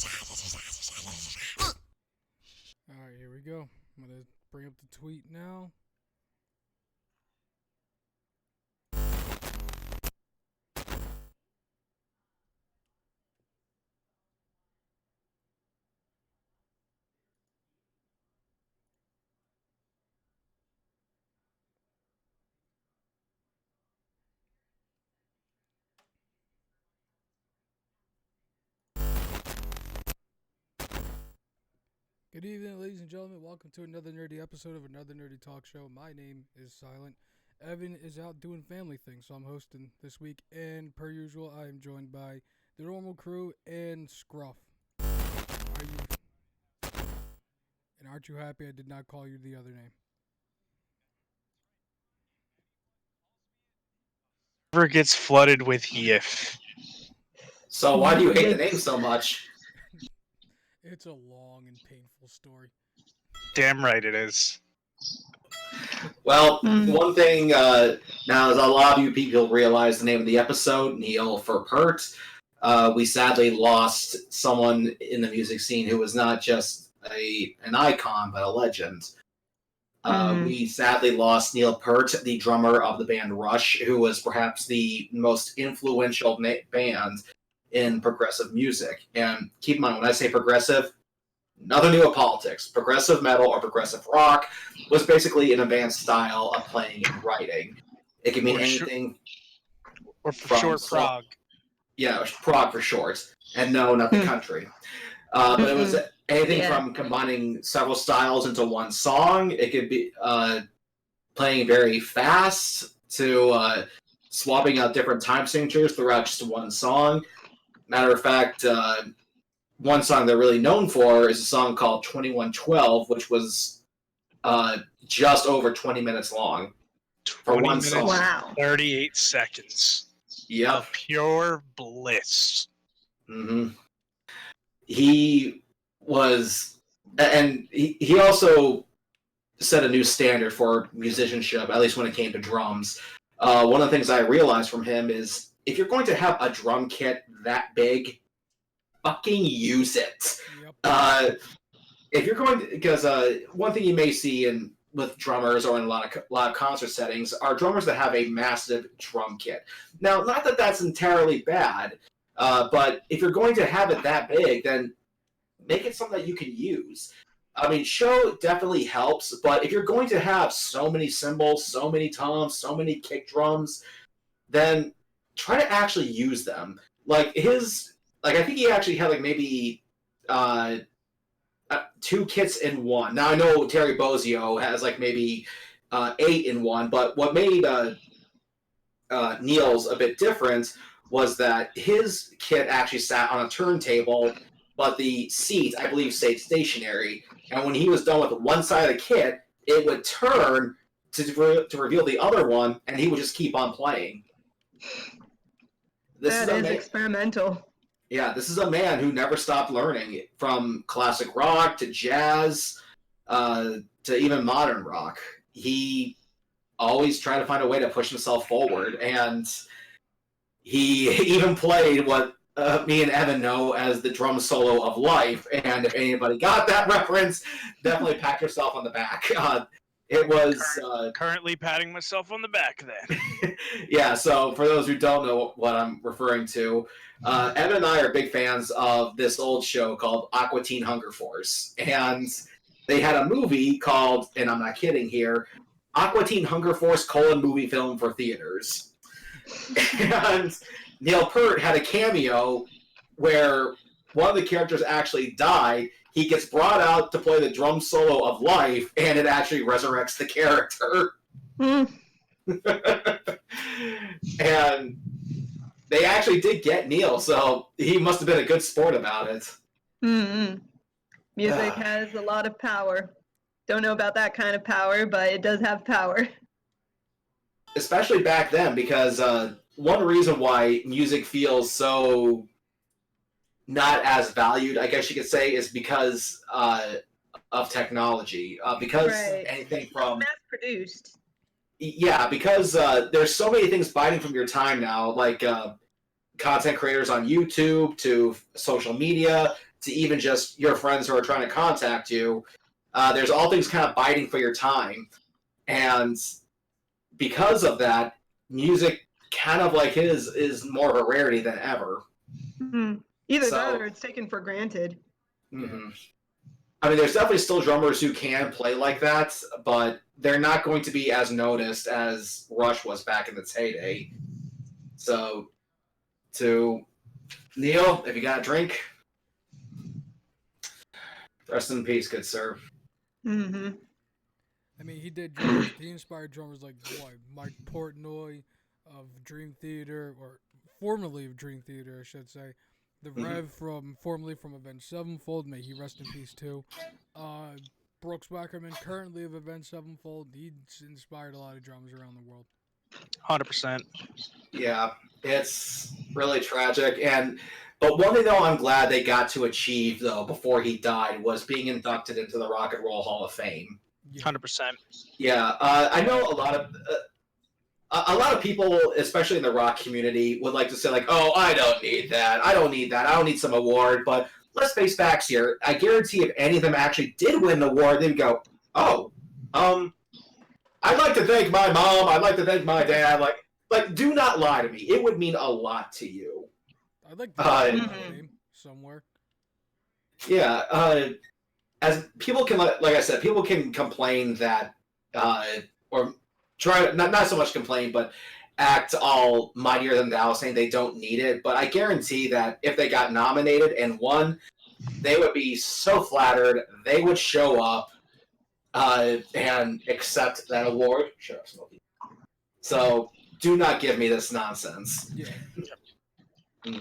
Alright, here we go. I'm going to bring up the tweet now. Good evening, ladies and gentlemen. Welcome to another nerdy episode of Another Nerdy Talk Show. My name is Silent. Evan is out doing family things, so I'm hosting this week. And per usual, I am joined by the normal crew and Scruff. Are you? And aren't you happy I did not call you the other name? Server gets flooded with YIF. So why do you hate the name so much? It's a long and painful story. Damn right it is. Well, one thing now, as a lot of you people realize the name of the episode, Neil for Peart, we sadly lost someone in the music scene who was not just an icon, but a legend. We sadly lost Neil Peart, the drummer of the band Rush, who was perhaps the most influential band in progressive music. And keep in mind, when I say progressive, nothing new with politics. Progressive metal or progressive rock was basically an advanced style of playing and writing. It can mean anything. Or for short, prog. Yeah, prog for short. And no, not the country. But it was anything from combining several styles into one song. It could be playing very fast to swapping out different time signatures throughout just one song. Matter of fact, one song they're really known for is a song called 2112, which was just over 20 minutes long. For 20 one minutes, song. Wow. 38 seconds. Yep. Of pure bliss. Mm-hmm. He was, and he also set a new standard for musicianship, at least when it came to drums. One of the things I realized from him is, if you're going to have a drum kit that big, fucking use it. Yep. If you're going to, because one thing you may see with drummers or in a lot of concert settings are drummers that have a massive drum kit. Now, not that that's entirely bad, but if you're going to have it that big, then make it something that you can use. I mean, show definitely helps, but if you're going to have so many cymbals, so many toms, so many kick drums, then try to actually use them. I think he actually had maybe 2 kits in one. Now I know Terry Bozzio has maybe 8 in one, but what made Neil's a bit different was that his kit actually sat on a turntable, but the seat, I believe, stayed stationary. And when he was done with one side of the kit, it would turn to reveal the other one, and he would just keep on playing. That is experimental. Yeah, this is a man who never stopped learning, from classic rock to jazz to even modern rock. He always tried to find a way to push himself forward, and he even played what me and Evan know as the drum solo of life. And if anybody got that reference, definitely pat yourself on the back. It was currently patting myself on the back then. Yeah, so for those who don't know what I'm referring to, Evan and I are big fans of this old show called Aqua Teen Hunger Force. And they had a movie called, and I'm not kidding here, Aqua Teen Hunger Force: movie film for theaters. And Neil Peart had a cameo where one of the characters actually died. He gets brought out to play the drum solo of life, and it actually resurrects the character. And they actually did get Neil, so he must have been a good sport about it. Music has a lot of power. Don't know about that kind of power, but it does have power. Especially back then, because one reason why music feels so not as valued, I guess you could say, is because of technology. Because anything from mass-produced. Yeah, because there's so many things biting from your time now, like content creators on YouTube to social media, to even just your friends who are trying to contact you. There's all things kind of biting for your time. And because of that, music kind of like his is more of a rarity than ever. Either that or it's taken for granted. Mm-hmm. I mean, there's definitely still drummers who can play like that, but they're not going to be as noticed as Rush was back in its heyday. So, to Neil, if you got a drink, rest in peace, good sir. Mm-hmm. I mean, he did drummers. He inspired drummers like what, Mike Portnoy of Dream Theater, or formerly of Dream Theater, I should say. The Rev formerly from Avenged Sevenfold, may he rest in peace too. Brooks Wackerman, currently of Avenged Sevenfold, he's inspired a lot of drummers around the world. 100%. Yeah, it's really tragic. But one thing, though, I'm glad they got to achieve, though, before he died, was being inducted into the Rock and Roll Hall of Fame. 100%. Yeah, I know a lot of people, especially in the rock community, would like to say, like, "Oh, I don't need that. I don't need that. I don't need some award." But let's face facts here. I guarantee if any of them actually did win the award, they'd go, "Oh, I'd like to thank my mom. I'd like to thank my dad." Like, do not lie to me. It would mean a lot to you. I'd like to have my name somewhere. Yeah, as people can, like I said, people can complain that, or try not so much complain, but act all mightier than thou, saying they don't need it. But I guarantee that if they got nominated and won, they would be so flattered. They would show up and accept that award. Shut up, Smokey. So do not give me this nonsense. Yeah.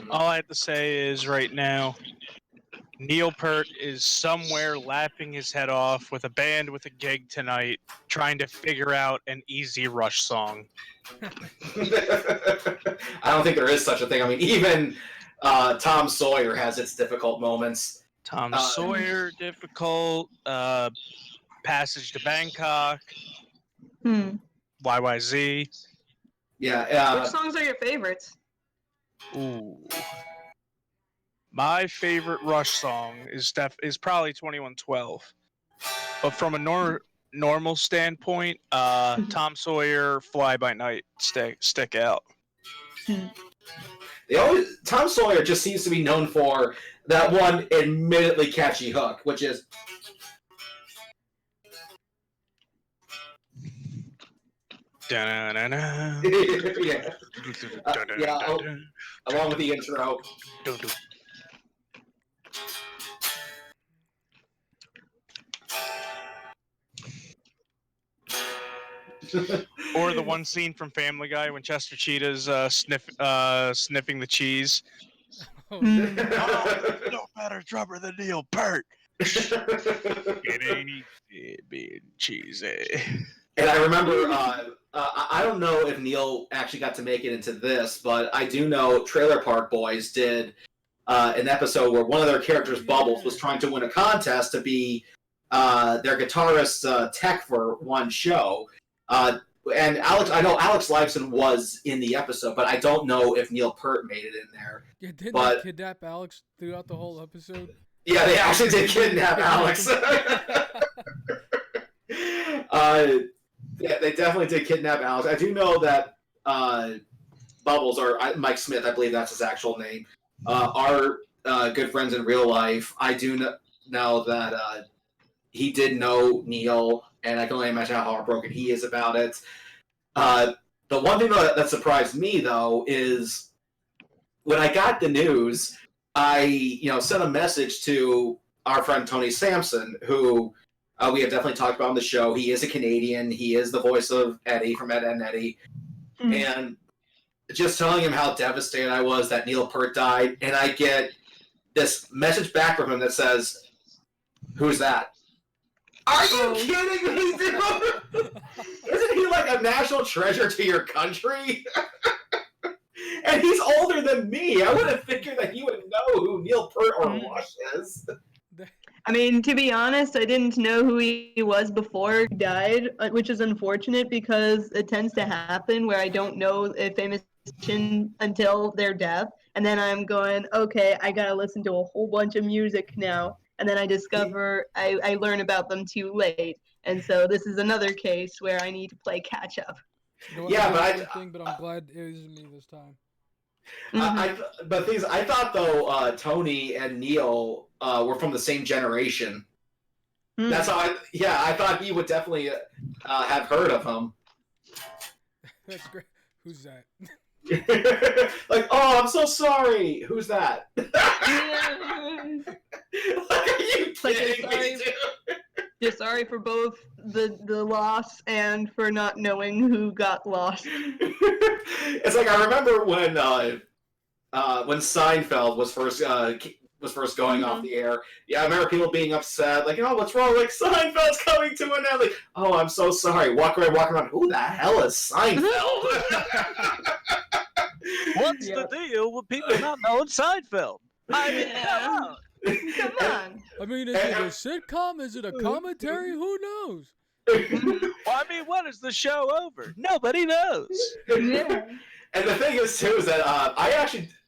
All I have to say is right now, Neil Peart is somewhere laughing his head off with a band with a gig tonight, trying to figure out an easy Rush song. I don't think there is such a thing. I mean, even Tom Sawyer has its difficult moments. Tom Sawyer, difficult. Passage to Bangkok. YYZ. Yeah. Which songs are your favorites? Ooh. My favorite Rush song is probably 2112. But from a normal standpoint, Tom Sawyer, Fly By Night stick out. Tom Sawyer just seems to be known for that one admittedly catchy hook, which is Da-na-na-na. yeah. Along with the intro. Or the one scene from Family Guy when Chester Cheetah's sniffing the cheese. Oh, No better drummer than Neil Peart. It ain't being cheesy. And I remember, I don't know if Neil actually got to make it into this, but I do know Trailer Park Boys did an episode where one of their characters, Bubbles, was trying to win a contest to be their guitarist tech for one show. And I know Alex Lifeson was in the episode, but I don't know if Neil Peart made it in there. Yeah, didn't they kidnap Alex throughout the whole episode? Yeah, they actually did kidnap Alex. Yeah, they definitely did kidnap Alex. I do know that Bubbles, or Mike Smith, I believe that's his actual name, are good friends in real life. I do know that he did know Neil, and I can only imagine how heartbroken he is about it. The one thing that surprised me, though, is when I got the news, I sent a message to our friend Tony Sampson, who we have definitely talked about on the show. He is a Canadian. He is the voice of Eddie from Ed, Edd n Eddy. And just telling him how devastated I was that Neil Peart died, and I get this message back from him that says, "Who's that?" Are you kidding me, dude? Isn't he like a national treasure to your country? And he's older than me. I would have figured that he would know who Neil Peart or Rush is. I mean, to be honest, I didn't know who he was before he died, which is unfortunate because it tends to happen where I don't know a famous until their death, and then I'm going, okay, I gotta listen to a whole bunch of music now, and then I discover I learn about them too late, and so this is another case where I need to play catch up. You know what, Yeah, I did the same thing, but I'm glad it isn't me this time. But things I thought though, Tony and Neil were from the same generation. That's how I thought he would definitely have heard of him. That's great. Who's that? Like, oh, I'm so sorry. Who's that? Like, are you kidding me, dude? You're sorry for both the loss and for not knowing who got lost. It's like I remember when Seinfeld was first going off the air. Yeah, I remember people being upset, like, what's wrong? Like, Seinfeld's coming to an end. Like, oh, I'm so sorry. Walking around. Who the hell is Seinfeld? What's the deal with people not knowing Seinfeld? I mean, come on. Come on. I mean, is it a sitcom? Is it a commentary? Who knows? Well, I mean, when is the show over? Nobody knows. Yeah. And the thing is, too, is that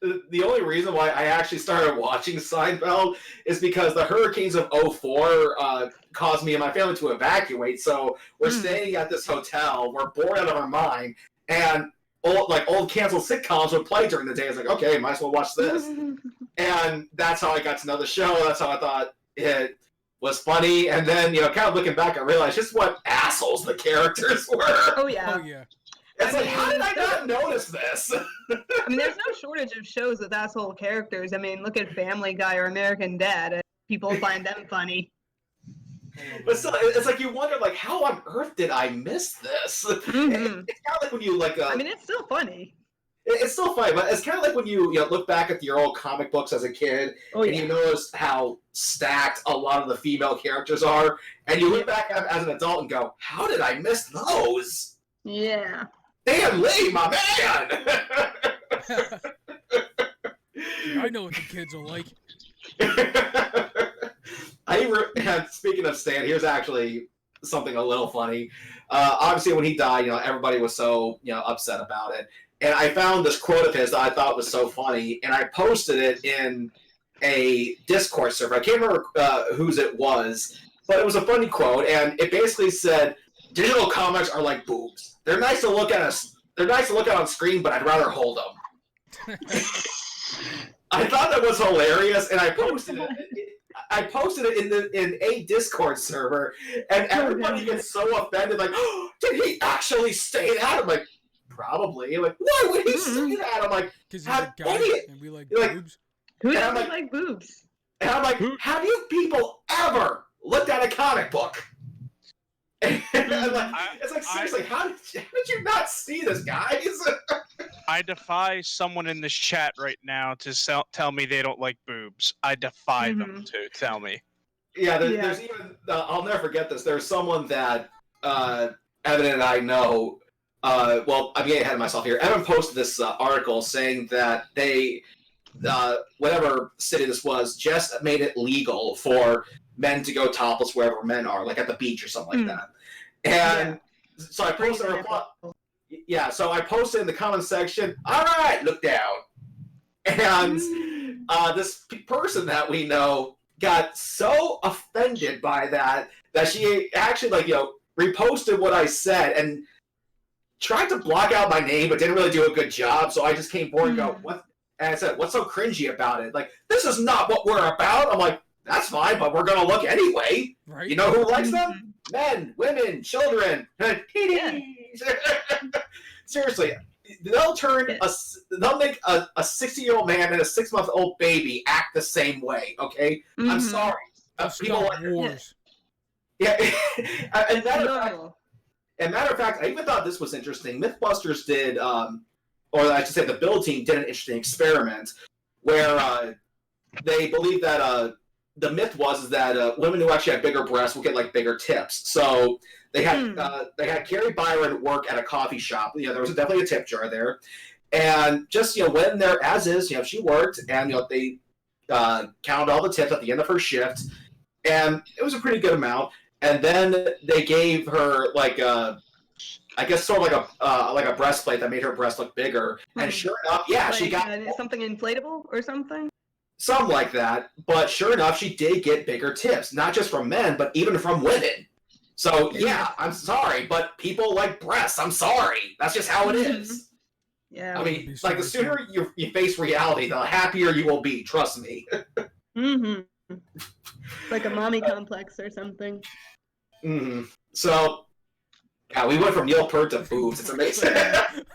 the only reason why I actually started watching Seinfeld is because the hurricanes of 2004 caused me and my family to evacuate. So we're staying at this hotel. We're bored out of our mind. And old canceled sitcoms would play during the day. It's like, okay, might as well watch this. And that's how I got to know the show. That's how I thought it was funny. And then, kind of looking back, I realized just what assholes the characters were. Oh, yeah. Oh, yeah. It's like, how did I not notice this? I mean, there's no shortage of shows with asshole characters. I mean, look at Family Guy or American Dad. People find them funny. But still, it's like you wonder, like, how on earth did I miss this? It's kind of like when you, I mean, it's still funny. It's still funny, but it's kind of like when you look back at your old comic books as a kid, and you notice how stacked a lot of the female characters are, and you look back as an adult and go, how did I miss those? Yeah. Dan Lee, my man! I know what the kids are like. Speaking of Stan, here's actually something a little funny. Obviously, when he died, everybody was so upset about it. And I found this quote of his that I thought was so funny, and I posted it in a Discord server. I can't remember whose it was, but it was a funny quote, and it basically said, "Digital comics are like boobs. They're nice to look at They're nice to look at on screen, but I'd rather hold them." I thought that was hilarious, and I posted it. I posted it in a Discord server, and everybody gets so offended, like, oh, did he actually say that? I'm like, probably. Like, why would he say that? I'm like, because he's a guy, and we like boobs. Who doesn't like boobs? And I'm like, have you people ever looked at a comic book? It's like, seriously, how did you not see this, guys? I defy someone in this chat right now to tell me they don't like boobs. I defy them to tell me. Yeah, there's even, I'll never forget this. There's someone that Evan and I know, well, I'm getting ahead of myself here. Evan posted this article saying that they, whatever city this was, just made it legal for men to go topless wherever men are, like at the beach or something like that. And so I posted a reply. Yeah, so I posted in the comment section, all right, look down. And this person that we know got so offended by that she actually, reposted what I said and tried to block out my name, but didn't really do a good job. So I just came forward and go, what? And I said, what's so cringy about it? Like, this is not what we're about. I'm like, that's fine, but we're gonna look anyway. Right? You know who likes them? Men, women, children. Seriously, they'll make a 60-year-old man and a 6-month-old baby act the same way. Okay, I'm sorry. People like wars. Yeah, and matter of fact, I even thought this was interesting. MythBusters did, or I should say, the Build team did an interesting experiment where they believe that the myth was that women who actually had bigger breasts will get bigger tips. So they had Carrie Byron work at a coffee shop. There was definitely a tip jar there, and just when they're as is, she worked, and they counted all the tips at the end of her shift, and it was a pretty good amount. And then they gave her I guess sort of like a breastplate that made her breast look bigger. And sure enough, yeah, like, she got something inflatable or something. something like that. But sure enough, she did get bigger tips, not just from men, but even from women. So yeah, I'm sorry, but people like breasts. I'm sorry. That's just how it is. Yeah. I mean, like the sooner you face reality, the happier you will be. Trust me. Like a mommy complex or something. So, yeah, we went from Neil Peart to boobs. It's amazing.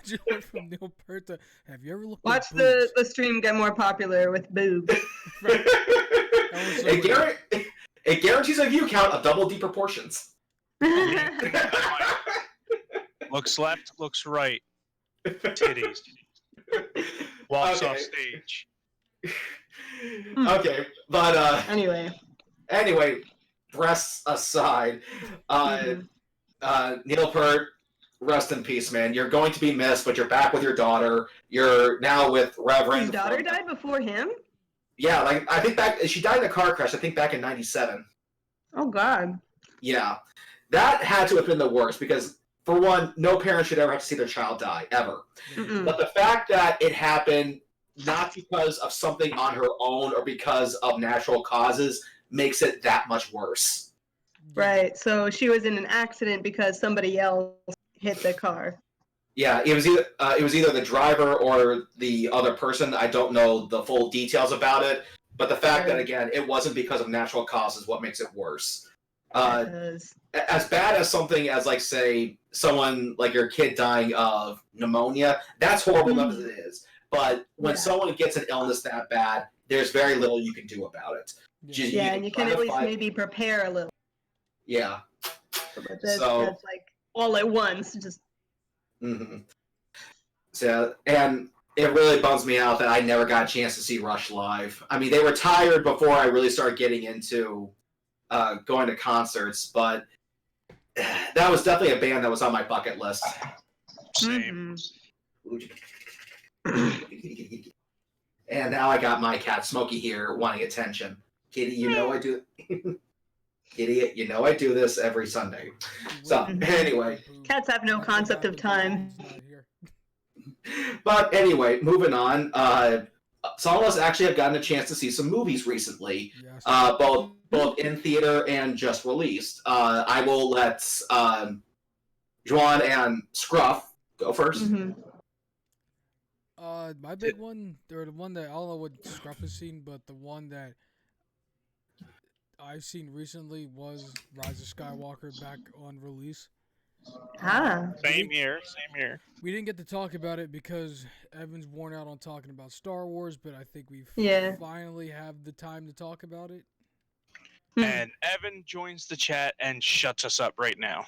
You went from Neil Peart to, have you ever looked Watch at boobs? the stream get more popular with boobs. It guarantees a view count of double D proportions. Looks left, looks right. Titties. Walks off stage. Okay, but anyway, breasts aside, Neil Peart, rest in peace, man. You're going to be missed, but you're back with your daughter. You're now with Reverend. His daughter died before him? Yeah, like I think she died in a car crash. I think back in '97. Oh God. Yeah, that had to have been the worst because, for one, no parent should ever have to see their child die ever. But the fact that it happened not because of something on her own or because of natural causes makes it that much worse. Right. So she was in an accident because somebody else hit the car. Yeah, it was either the driver or the other person. I don't know the full details about it, but the fact that again it wasn't because of natural causes what makes it worse. As bad as something as like say someone like your kid dying of pneumonia, that's horrible enough as it is. But when someone gets an illness that bad, there's very little you can do about it. And you can at least maybe prepare a little. Yeah. But that's like all at once, just. So, and it really bums me out that I never got a chance to see Rush live. I mean, they were tired before I really started getting into going to concerts, but that was definitely a band that was on my bucket list. Same. And now I got my cat Smokey here wanting attention. Kitty, you know I do. Kitty, you know I do this every Sunday. So anyway, cats have no concept of time. But anyway, moving on. Some of us actually have gotten a chance to see some movies recently, both in theater and just released. I will let Juan and Scruff go first. My big one, or the one that I don't know what Scruff has seen, but the one that I've seen recently was Rise of Skywalker back on release. Same here. We didn't get to talk about it because Evan's worn out on talking about Star Wars, but I think we finally have the time to talk about it. And Evan joins the chat and shuts us up right now.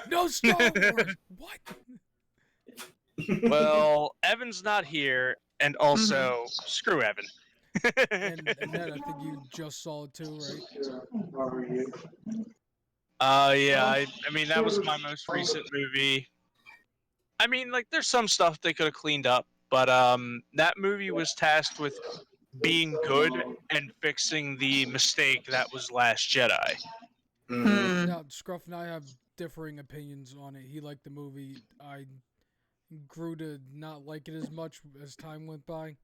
No Star Wars! What? Well, Evan's not here, and also, screw Evan. and Ned, I think you just saw it too, right? Yeah, I mean, that was my most recent movie. I mean, like, there's some stuff they could have cleaned up, but that movie was tasked with being good and fixing the mistake that was Last Jedi. Now, Scruff and I have differing opinions on it. He liked the movie. I grew to not like it as much as time went by.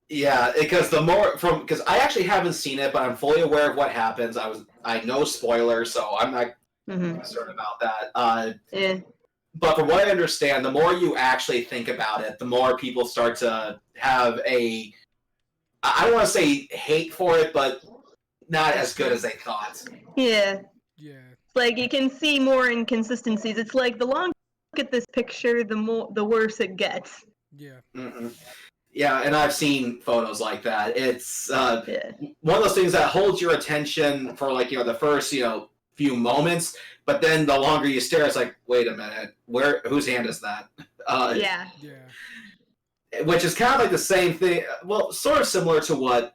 Yeah, because because I actually haven't seen it, but I'm fully aware of what happens. I know spoilers, so I'm not concerned about that. But from what I understand, the more you actually think about it, the more people start to have I don't want to say hate for it, but not as good as they thought. Yeah. Yeah. It's like you can see more inconsistencies. It's like the longer you look at this picture, the worse it gets. Yeah. Yeah, and I've seen photos like that. It's one of those things that holds your attention for the first few moments, but then the longer you stare, it's like, wait a minute, whose hand is that? Yeah. Which is kind of like the same thing. Well, sort of similar to what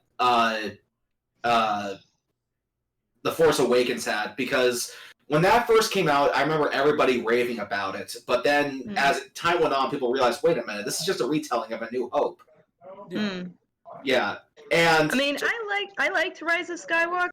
The Force Awakens had, because when that first came out, I remember everybody raving about it. But then, as time went on, people realized, wait a minute, this is just a retelling of A New Hope. Yeah. Yeah, and I mean, I liked Rise of Skywalker.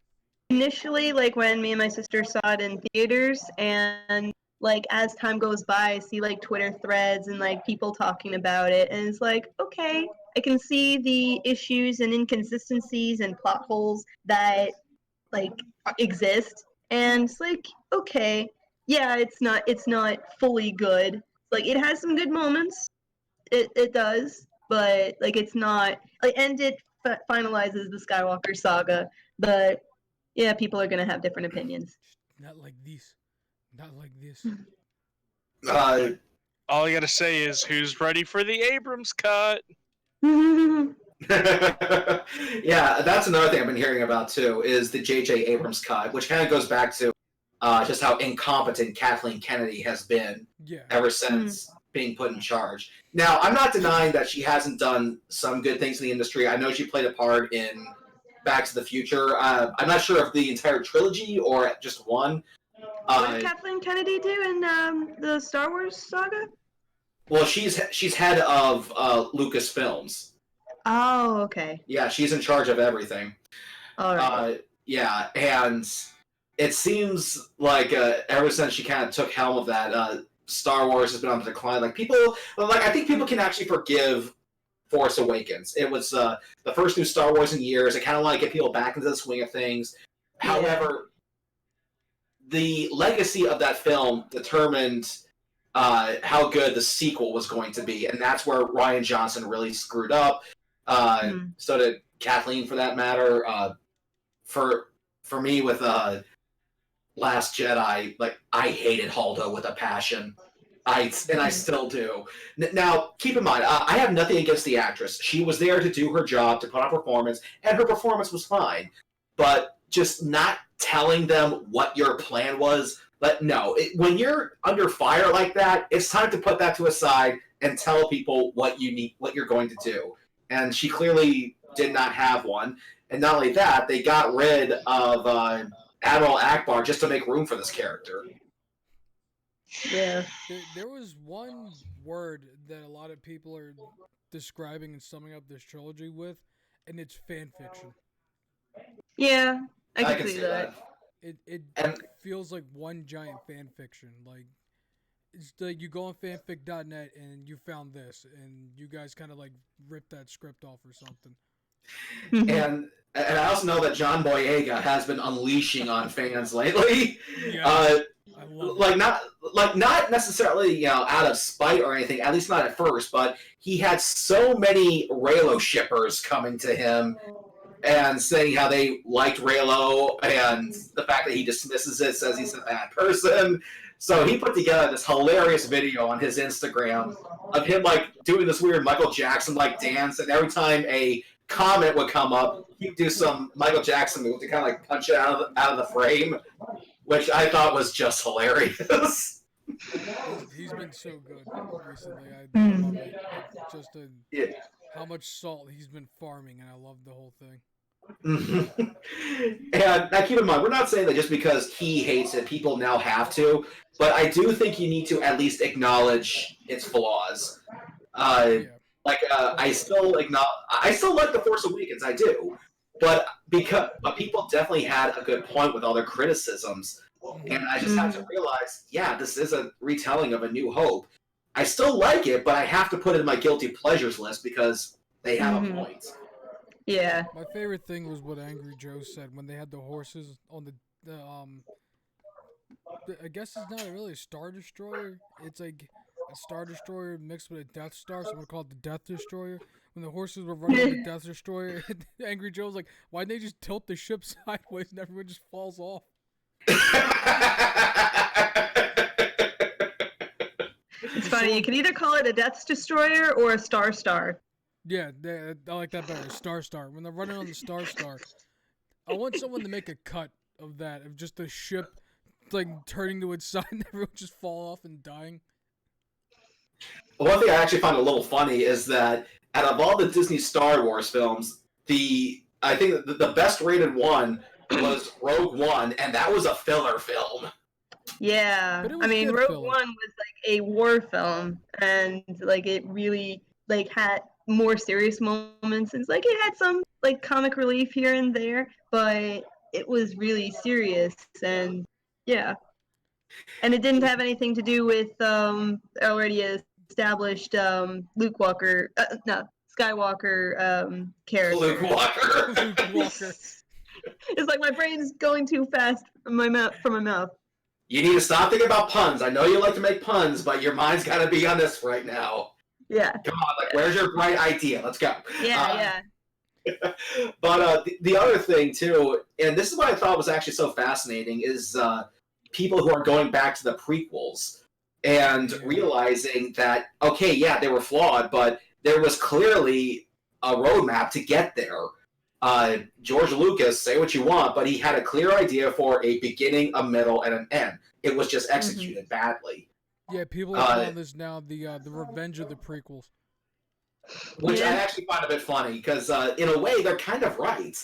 initially, like when me and my sister saw it in theaters, and like as time goes by, I see like Twitter threads and like people talking about it, and it's like, okay, I can see the issues and inconsistencies and plot holes that like exist, and it's like, okay, yeah, it's not fully good. Like it has some good moments, it does, but like it's not like, and it finalizes the Skywalker saga, but yeah, people are gonna have different opinions. Not like this. Not like this. Uh, All I gotta say is, who's ready for the Abrams cut? yeah, that's another thing I've been hearing about too, is the J.J. Abrams cut, which kind of goes back to just how incompetent Kathleen Kennedy has been Yeah. ever since being put in charge. Now, I'm not denying that she hasn't done some good things in the industry. I know she played a part in Back to the Future. I'm not sure if the entire trilogy or just one. What did Kathleen Kennedy do in the Star Wars saga? Well, she's head of Lucasfilms. Oh, okay. Yeah, she's in charge of everything. All right. Yeah, and it seems like ever since she kind of took helm of that, Star Wars has been on the decline. Like I think people can actually forgive Force Awakens. It was the first new Star Wars in years. It kind of want to get people back into the swing of things. Yeah. However, the legacy of that film determined how good the sequel was going to be, and that's where Rian Johnson really screwed up. So did Kathleen, for that matter. For me, with Last Jedi, like I hated Holdo with a passion. I still do. Now, keep in mind, I have nothing against the actress. She was there to do her job, to put on a performance, and her performance was fine. But just not telling them what your plan was. But no, when you're under fire like that, it's time to put that to a side and tell people what you need, what you're going to do. And she clearly did not have one. And not only that, they got rid of Admiral Akbar just to make room for this character. Yeah. There was one word that a lot of people are describing and summing up this trilogy with, and it's fan fiction. Yeah, I can see see that. It And- feels like one giant fan fiction. Like it's like you go on fanfic.net and you found this, and you guys kind of like ripped that script off or something. And I also know that John Boyega has been unleashing on fans lately. Yeah, I love it. Not necessarily out of spite or anything. At least not at first. But he had so many Raylo shippers coming to him and saying how they liked Raylo, and the fact that he dismisses it, says he's a bad person. So he put together this hilarious video on his Instagram of him like doing this weird Michael Jackson like dance, and every time a comment would come up, he'd do some Michael Jackson move to kind of like punch it out of the frame, which I thought was just hilarious. He's been so good recently. I love it. It's just how much salt he's been farming, and I love the whole thing. And now keep in mind, we're not saying that just because he hates it, people now have to, but I do think you need to at least acknowledge its flaws. Yeah. I still like The Force Awakens, I do, but people definitely had a good point with all their criticisms, and I just have to realize, yeah, this is a retelling of A New Hope. I still like it, but I have to put it in my guilty pleasures list because they have a point. Yeah. My favorite thing was what Angry Joe said when they had the horses on the I guess it's not really a Star Destroyer. It's like a Star Destroyer mixed with a Death Star, so we'll call it the Death Destroyer. When the horses were running the Death Destroyer, Angry Joe was like, why didn't they just tilt the ship sideways and everyone just falls off? It's funny, you can either call it a Death Destroyer or a Star Star. Yeah, I like that better. Star. When they're running on the Star, I want someone to make a cut of that, of just the ship like turning to its side and everyone just fall off and dying. One thing I actually found a little funny is that out of all the Disney Star Wars films, I think the best rated one was Rogue One, and that was a filler film. Yeah, But it was I mean, good Rogue filler. One was like a war film, and like it really like had more serious moments. It's like it had some like comic relief here and there, but it was really serious, and yeah. And it didn't have anything to do with already established Luke Walker, no, Skywalker character. Luke Walker. Luke Walker. It's like my brain's going too fast from my mouth. You need to stop thinking about puns. I know you like to make puns, but your mind's got to be on this right now. Yeah. Come on, like, where's your bright idea? Let's go. Yeah. But the other thing, too, and this is what I thought was actually so fascinating, is people who are going back to the prequels and realizing that, okay, yeah, they were flawed, but there was clearly a roadmap to get there. George Lucas, say what you want, but he had a clear idea for a beginning, a middle, and an end. It was just executed badly. Yeah, people are calling this now the revenge of the prequels. Which I actually find a bit funny, because in a way, they're kind of right.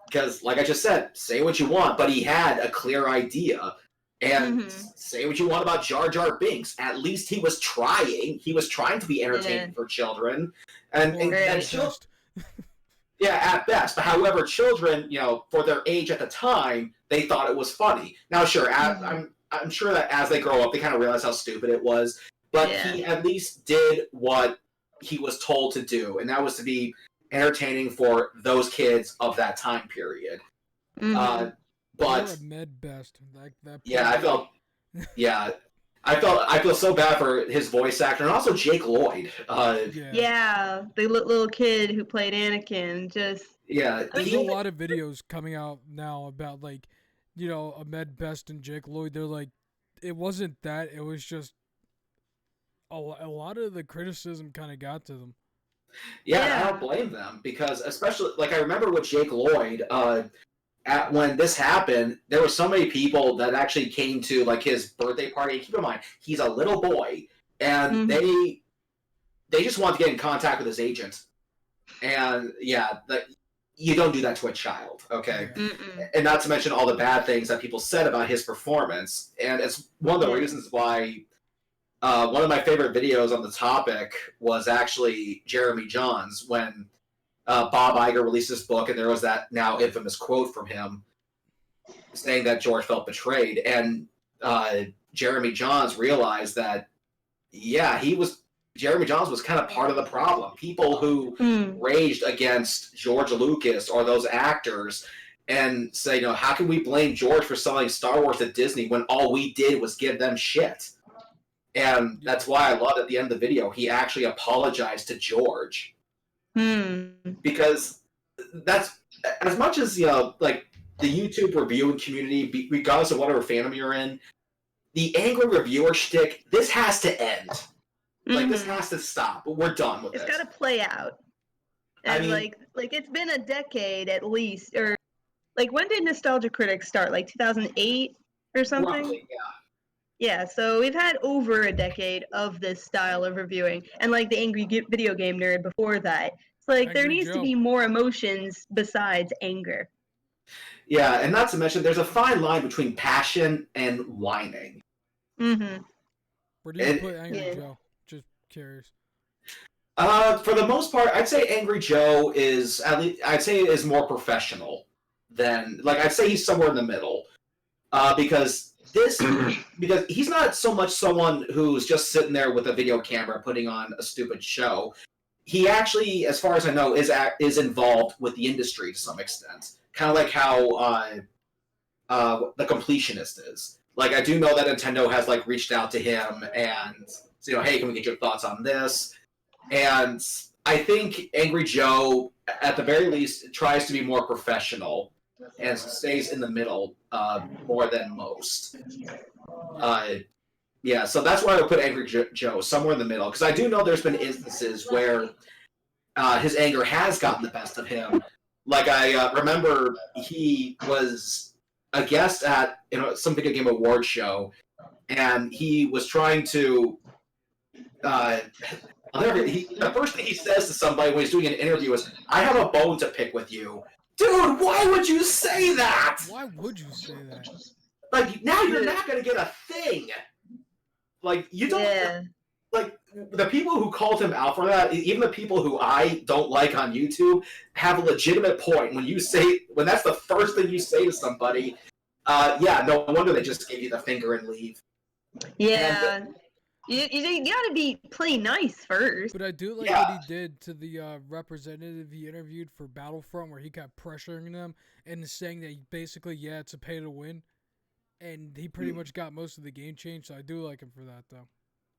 Because, like I just said, say what you want, but he had a clear idea. And say what you want about Jar Jar Binks. At least he was trying. He was trying to be entertaining for children. And yeah, at best. But however, children, for their age at the time, they thought it was funny. Now, sure, I'm sure that as they grow up, they kind of realize how stupid it was. But he at least did what he was told to do, and that was to be entertaining for those kids of that time period. But med best. That I feel so bad for his voice actor and also Jake Lloyd. The little kid who played Anakin. There's a lot of videos coming out now about Ahmed Best and Jake Lloyd. They're like, it wasn't that. It was just a lot of the criticism kind of got to them. I don't blame them, because especially, I remember with Jake Lloyd, when this happened, there were so many people that actually came to his birthday party. Keep in mind, he's a little boy, and they just want to get in contact with his agent. And you don't do that to a child, okay? And not to mention all the bad things that people said about his performance. And it's one of the reasons why one of my favorite videos on the topic was actually Jeremy John's, when Bob Iger released this book, and there was that now infamous quote from him saying that George felt betrayed. And Jeremy Johns realized that, Jeremy Johns was kind of part of the problem. People who raged against George Lucas or those actors and say, how can we blame George for selling Star Wars to Disney when all we did was give them shit? And that's why I love at the end of the video, he actually apologized to George. Because that's, as much as, the YouTube reviewing community, regardless of whatever fandom you're in, the angry reviewer shtick, this has to end. This has to stop. We're done with it's this. It's got to play out. And, it's been a decade at least, or, when did Nostalgia Critics start? 2008 or something? Roughly, Yeah, so we've had over a decade of this style of reviewing, and the Angry Video Game Nerd before that. It's there needs to be more emotions besides anger. Yeah, and not to mention, there's a fine line between passion and whining. Where do you put Angry Joe? Just curious. For the most part, I'd say Angry Joe is is more professional than I'd say he's somewhere in the middle, because he's not so much someone who's just sitting there with a video camera putting on a stupid show. He actually, as far as I know, is involved with the industry to some extent. Kind of like how The Completionist is. I do know that Nintendo has reached out to him and said, hey, can we get your thoughts on this? And I think Angry Joe, at the very least, tries to be more professional and stays in the middle more than most. So that's why I would put Angry Joe somewhere in the middle, because I do know there's been instances where his anger has gotten the best of him. I remember he was a guest at some video game award show, and he was trying to. The first thing he says to somebody when he's doing an interview is, "I have a bone to pick with you." Dude, why would you say that? Why would you say that? Now you're not gonna get a thing. You don't. like the people who called him out for that, even the people who I don't like on YouTube, have a legitimate point when that's the first thing you say to somebody. Yeah, no wonder they just give you the finger and leave. Yeah. And, You gotta play nice first. But I do like what he did to the representative he interviewed for Battlefront, where he kept pressuring them and saying that basically, yeah, it's a pay to win, and he pretty much got most of the game changed. So I do like him for that, though.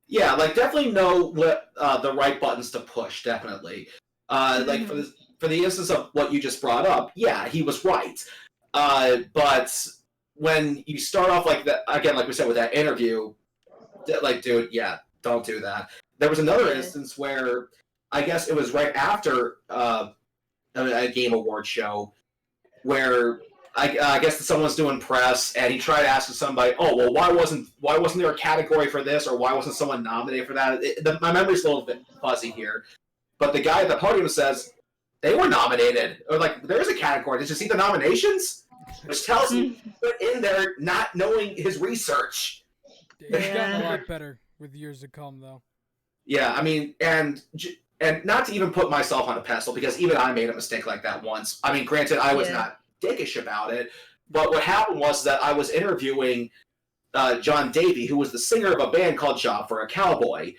Yeah, like definitely know what the right buttons to push. Definitely, like for the instance of what you just brought up, yeah, he was right. But when you start off like that again, like we said with that interview, like, dude, yeah, don't do that. There was another instance where I guess it was right after a game award show where I guess that someone's doing press and he tried asking somebody, oh well, why wasn't there a category for this or why wasn't someone nominated for that? My memory's a little bit fuzzy here, but the guy at the podium says they were nominated, or like there's a category. Did you see the nominations? Which tells you put in there not knowing his research. He's gotten a lot better with years to come, though. Yeah, I mean, and not to even put myself on a pedestal, because even I made a mistake like that once. I mean, granted, I was not dickish about it, but what happened was that I was interviewing John Davey, who was the singer of a band called Job for a Cowboy.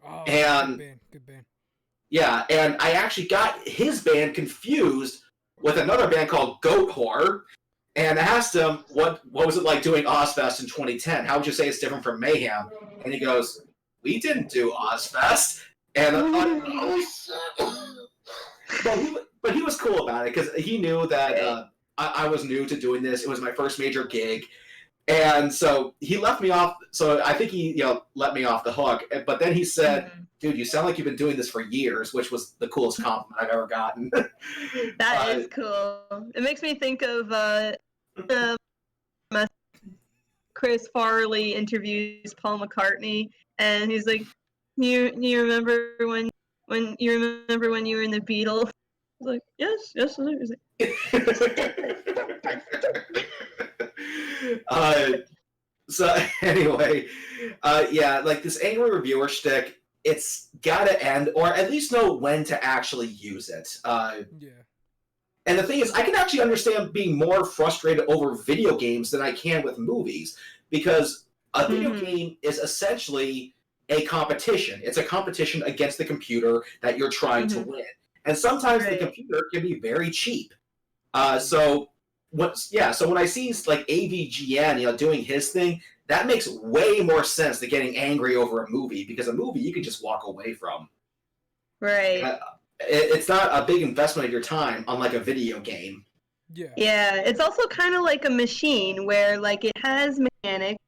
Oh, and good band. Yeah, and I actually got his band confused with another band called Goat Whore, and asked him what was it like doing Ozfest in 2010? How would you say it's different from Mayhem? And he goes, "We didn't do Ozfest." And but he was cool about it because he knew that I was new to doing this. It was my first major gig, and so he left me off. So I think he let me off the hook. But then he said, "Dude, you sound like you've been doing this for years," which was the coolest compliment I've ever gotten. That is cool. It makes me think of Chris Farley interviews Paul McCartney, and he's like, "You remember when you were in the Beatles?" He's like, "Yes, I do." He's like, so anyway, yeah, like this angry reviewer shtick, it's gotta end, or at least know when to actually use it. Yeah. And the thing is, I can actually understand being more frustrated over video games than I can with movies, because a video game is essentially a competition. It's a competition against the computer that you're trying to win. And sometimes the computer can be very cheap. So when I see like AVGN, doing his thing, that makes way more sense than getting angry over a movie, because a movie you can just walk away from. Right. It's not a big investment of your time, unlike a video game. Yeah. Yeah, it's also kind of like a machine where like it has mechanics,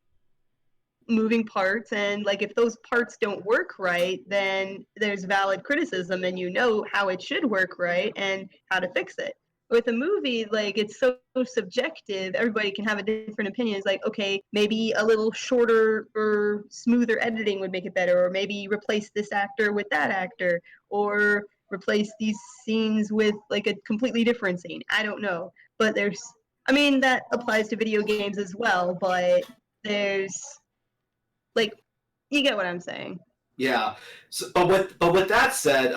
moving parts, and like if those parts don't work right, then there's valid criticism and you know how it should work right and how to fix it. With a movie, like it's so subjective, everybody can have a different opinion. It's like, okay, maybe a little shorter or smoother editing would make it better, or maybe replace this actor with that actor, or replace these scenes with like a completely different scene. I don't know, but that applies to video games as well, but there's like, you get what I'm saying. Yeah, so, but with that said,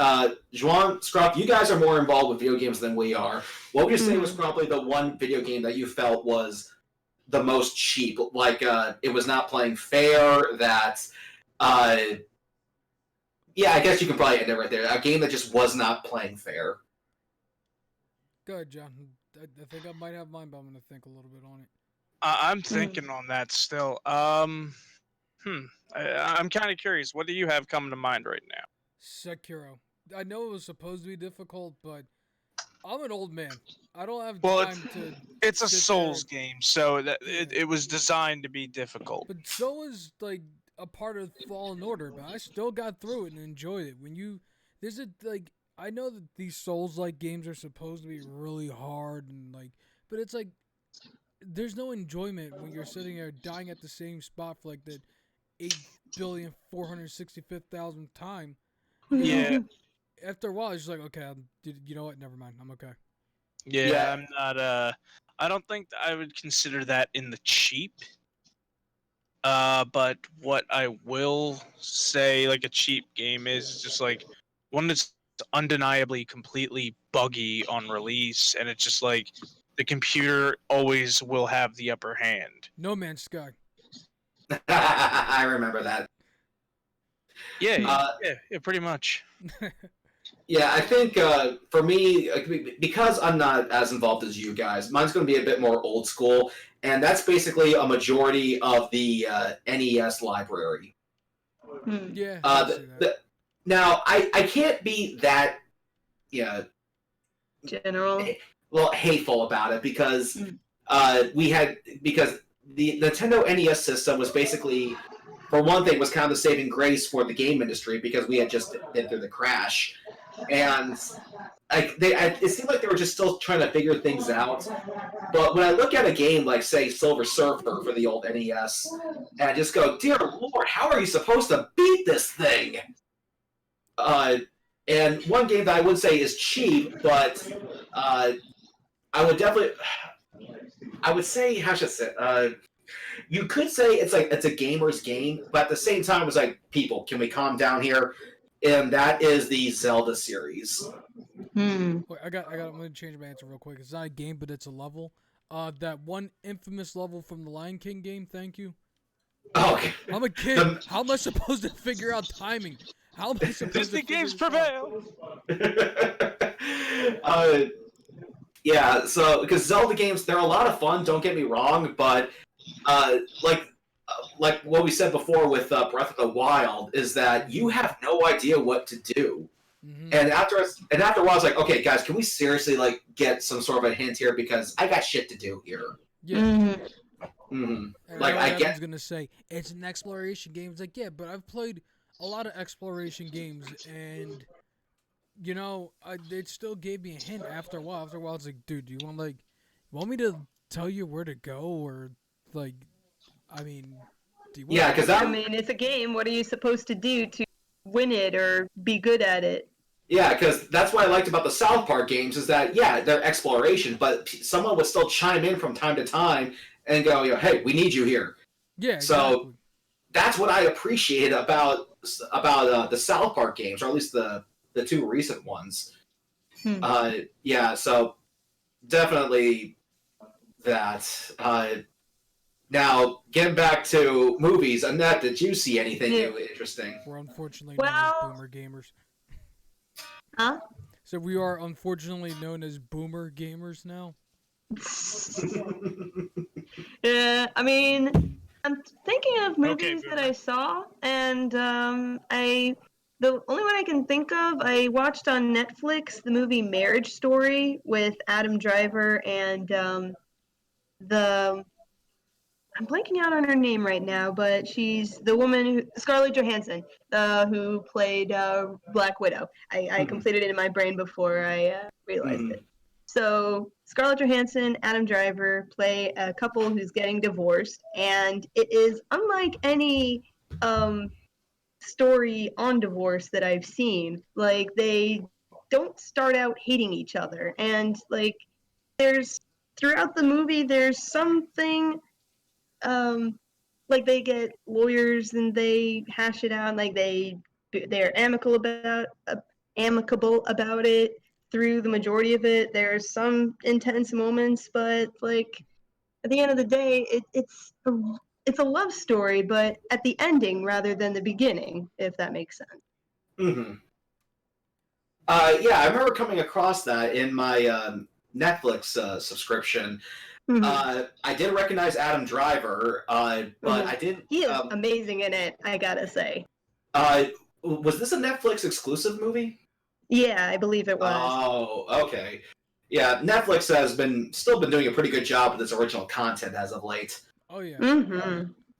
Juan, Scruff, you guys are more involved with video games than we are. What would you say was probably the one video game that you felt was the most cheap? Like, it was not playing fair. That, yeah, I guess you can probably end it right there. A game that just was not playing fair. Go ahead, John. I think I might have mine, but I'm gonna think a little bit on it. I'm thinking on that still. I'm kind of curious. What do you have coming to mind right now? Sekiro. I know it was supposed to be difficult, but I'm an old man. I don't have time to. It's a Souls game, so that it was designed to be difficult. But so is like a part of Fallen Order, but I still got through it and enjoyed it. I know that these Souls-like games are supposed to be really hard and but it's like there's no enjoyment when you're sitting there dying at the same spot for like the 8,465,000th time. Yeah. After a while, it's just like, okay, you know what? Never mind. I'm okay. Yeah, I'm not. I don't think I would consider that in the cheap But what I will say, like a cheap game is just like one that's undeniably completely buggy on release, and it's just like the computer always will have the upper hand. No Man's Sky. I remember that. Yeah, yeah, pretty much. Yeah, I think for me, because I'm not as involved as you guys, mine's going to be a bit more old school, and that's basically a majority of the NES library. Yeah, I see that. Now, I can't be that, General. well, hateful about it because because the Nintendo NES system was basically, for one thing, was kind of the saving grace for the game industry because we had just been through the crash, and it seemed like they were just still trying to figure things out. But when I look at a game like, say, Silver Surfer for the old NES, and I just go, dear Lord, how are you supposed to beat this thing? And one game that I would say is cheap, but I would say, how should I say? You could say it's a gamer's game, but at the same time, it's like, people, can we calm down here? And that is the Zelda series. Wait, I'm gonna change my answer real quick. It's not a game, but it's a level. That one infamous level from the Lion King game. Thank you. Oh, okay. I'm a kid. How am I supposed to figure out timing? How am I supposed Disney to figure games this out? prevail. Yeah, so because Zelda games, they're a lot of fun. Don't get me wrong, but like what we said before with Breath of the Wild, is that you have no idea what to do. Mm-hmm. And after a while, I was like, okay, guys, can we seriously like get some sort of a hint here because I got shit to do here. Yeah. Like I Evan's gonna say it's an exploration game. It's like, yeah, but I've played a lot of exploration games, and you know, it still gave me a hint after a while. After a while, it's like, dude, do you want me to tell you where to go, or like, I mean, do you want? Yeah, because I mean, it's a game. What are you supposed to do to win it or be good at it? Yeah, because that's what I liked about the South Park games is that, yeah, they're exploration, but someone would still chime in from time to time and go, hey, we need you here. Yeah, so exactly. That's what I appreciate about the South Park games, or at least the two recent ones. Yeah, so definitely that. Now, getting back to movies, Annette, did you see anything new interesting? We're unfortunately known as boomer gamers. Huh? So we are unfortunately known as boomer gamers now. Yeah, I mean, I'm thinking of movies that I saw, and the only one I can think of, I watched on Netflix the movie Marriage Story with Adam Driver and I'm blanking out on her name right now, but she's the woman Scarlett Johansson, who played Black Widow. I completed it in my brain before I realized it. So Scarlett Johansson, Adam Driver play a couple who's getting divorced, and it is unlike any story on divorce that I've seen. Like, they don't start out hating each other, and like throughout the movie there's something like they get lawyers and they hash it out, and like they're amicable about it through the majority of it. There's some intense moments, but like at the end of the day, it's a love story, but at the ending rather than the beginning, if that makes sense. Yeah, I remember coming across that in my Netflix subscription. I did recognize Adam Driver, but I didn't. He is amazing in it, I gotta say. Was this a Netflix exclusive movie? Yeah, I believe it was. Oh, okay. Yeah, Netflix has still been doing a pretty good job with its original content as of late. Oh yeah.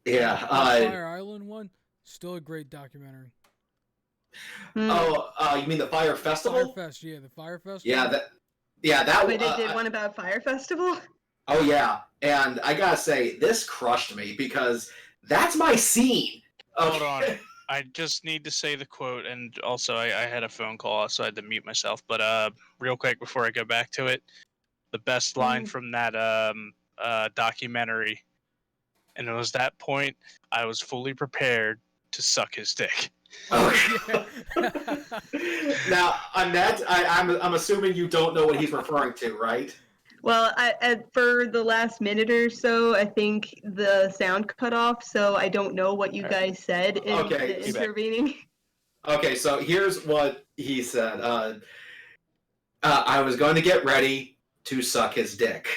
Yeah. The Fire Island one, still a great documentary. Oh, you mean the Fire Festival? Firefest, yeah, the Fire Festival. Yeah, that. Wait, they did one about Fire Festival? Oh yeah, and I gotta say, this crushed me because that's my scene. Okay. Hold on. I just need to say the quote, and also I had a phone call, so I had to mute myself. But real quick before I go back to it, the best line from that documentary And it was that point I was fully prepared to suck his dick. Okay. Now, Annette, I'm assuming you don't know what he's referring to, right? Well, for the last minute or so, I think the sound cut off, so I don't know what you guys said in Okay. the intervening. Okay, so here's what he said. I was going to get ready to suck his dick.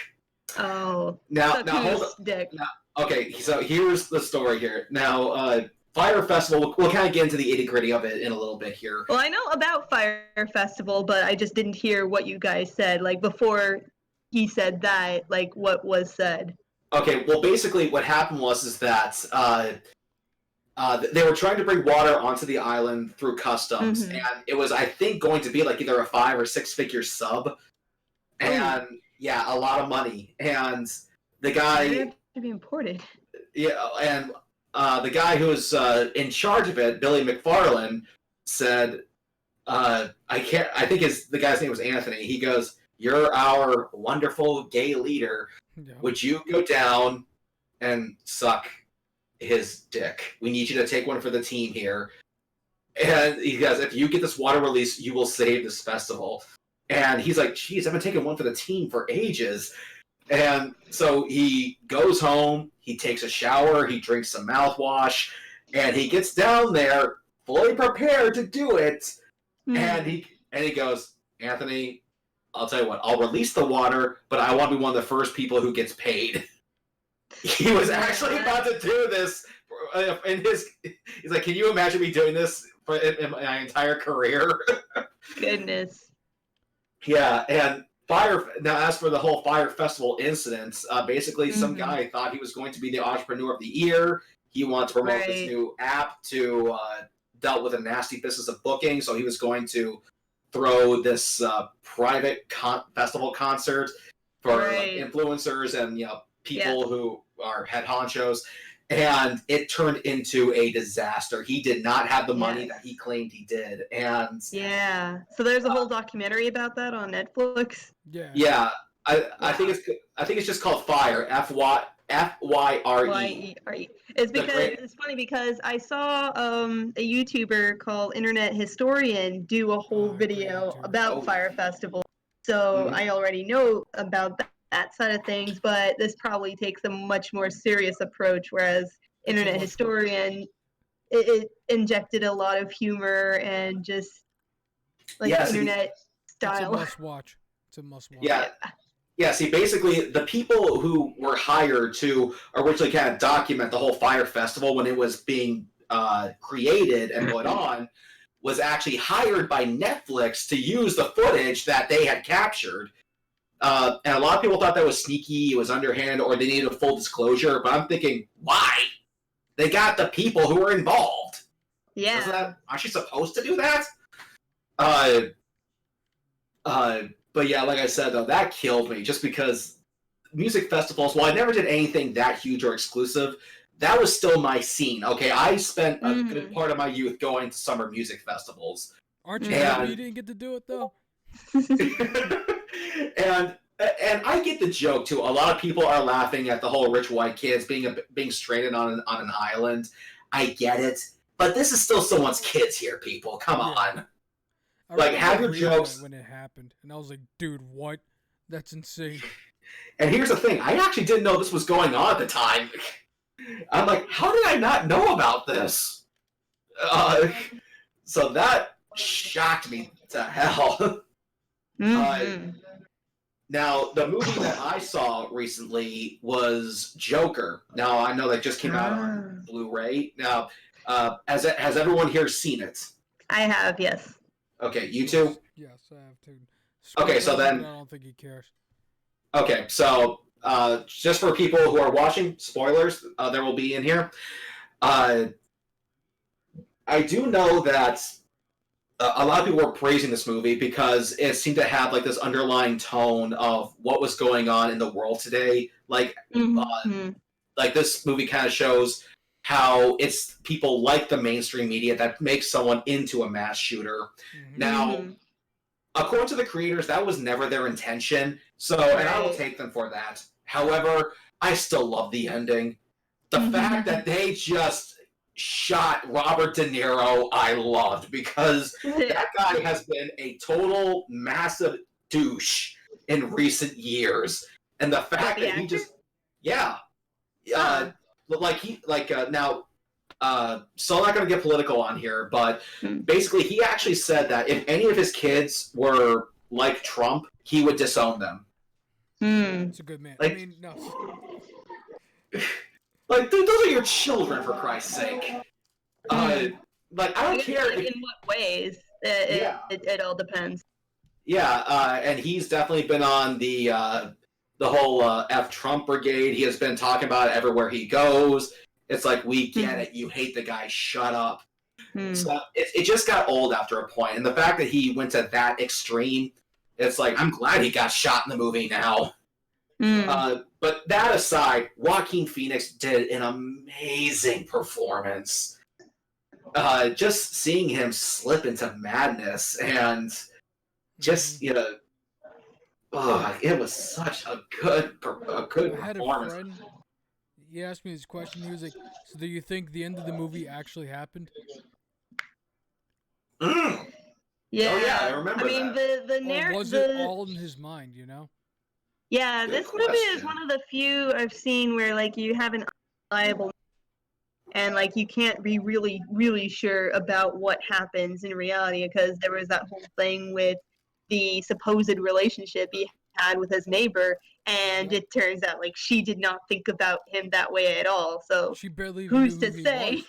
Oh, Now suck hold whose dick? Okay, so here's the story here. Now, Fire Festival, we'll kind of get into the itty-gritty of it in a little bit here. Well, I know about Fire Festival, but I just didn't hear what you guys said. Like, before he said that, like, what was said. Okay, well, basically what happened was that they were trying to bring water onto the island through customs, and it was, I think, going to be like either a 5 or 6 figure sub, and yeah, a lot of money. And the guy It have to be imported. Yeah, and the guy who was in charge of it, Billy McFarlane, said, I think the guy's name was Anthony. He goes, "You're our wonderful gay leader. Yeah. Would you go down and suck his dick? We need you to take one for the team here." And he goes, "If you get this water release, you will save this festival." And he's like, "Geez, I've been taking one for the team for ages." And so he goes home, he takes a shower, he drinks some mouthwash, and he gets down there fully prepared to do it. And he goes, "Anthony, I'll tell you what, I'll release the water, but I want to be one of the first people who gets paid." He was actually about to do this he's like, "Can you imagine me doing this in my entire career?" Goodness. Yeah, and now as for the whole Fire Festival incident, basically some guy thought he was going to be the entrepreneur of the year. He wanted to promote this new app to dealt with a nasty business of booking, so he was going to throw this private festival concert for like, influencers and people who are head honchos, and it turned into a disaster. He did not have the money that he claimed he did, and so there's a whole documentary about that on Netflix. I think it's just called Fire, Fyre. It's funny because I saw a YouTuber called Internet Historian do a whole video about Fire Festival, so I already know about that side of things, but this probably takes a much more serious approach, whereas Internet Historian, it injected a lot of humor and just like internet style. It's a must watch. Yeah, see, basically, the people who were hired to originally kind of document the whole Fire Festival when it was being created and put on was actually hired by Netflix to use the footage that they had captured. And a lot of people thought that was sneaky, it was underhand, or they needed a full disclosure. But I'm thinking, why? They got the people who were involved. Yeah. Aren't you supposed to do that? But yeah, like I said, though, that killed me. Just because music festivals, while I never did anything that huge or exclusive, that was still my scene. Okay, I spent a good part of my youth going to summer music festivals. Aren't you happy you didn't get to do it, though? And I get the joke too. A lot of people are laughing at the whole rich white kids being stranded on an island. I get it, but this is still someone's kids here. People, come on. Like, have your jokes when it happened, and I was like, "Dude, what? That's insane." And here's the thing: I actually didn't know this was going on at the time. I'm like, how did I not know about this? So that shocked me to hell. Now, the movie that I saw recently was Joker. Now, I know that just came out on Blu-ray. Now, has everyone here seen it? I have, yes. Okay, you too? Yes, I have too. Okay, so then... I don't think he cares. Okay, so just for people who are watching, spoilers, there will be in here. I do know that a lot of people were praising this movie because it seemed to have like this underlying tone of what was going on in the world today. Like, like this movie kind of shows how it's people like the mainstream media that makes someone into a mass shooter. Now, according to the creators, that was never their intention. So, and I will take them for that. However, I still love the ending. the fact that they just shot Robert De Niro, I loved, because that guy has been a total massive douche in recent years, and the fact that he just, now, so I'm not going to get political on here, but basically he actually said that if any of his kids were like Trump, he would disown them. It's a good man. Like, I mean, no. Like, those are your children, for Christ's sake. Like, I don't care. Like, in what ways? It all depends. Yeah, and he's definitely been on the whole F Trump brigade. He has been talking about it everywhere he goes. It's like, we get it. You hate the guy. Shut up. So it just got old after a point. And the fact that he went to that extreme, it's like, I'm glad he got shot in the movie now. But that aside, Joaquin Phoenix did an amazing performance. Just seeing him slip into madness and just, it was such a good performance. I had a friend, he asked me this question, he was like, so do you think the end of the movie actually happened? Yeah. Oh yeah, I remember that. The Or narrative... was it all in his mind, you know? Yeah, Good this movie is one of the few I've seen where, like, you have an unreliable and, like, you can't be really, really sure about what happens in reality, because there was that whole thing with the supposed relationship he had with his neighbor, and it turns out, like, she did not think about him that way at all, so She barely even who's knew to who he say? was.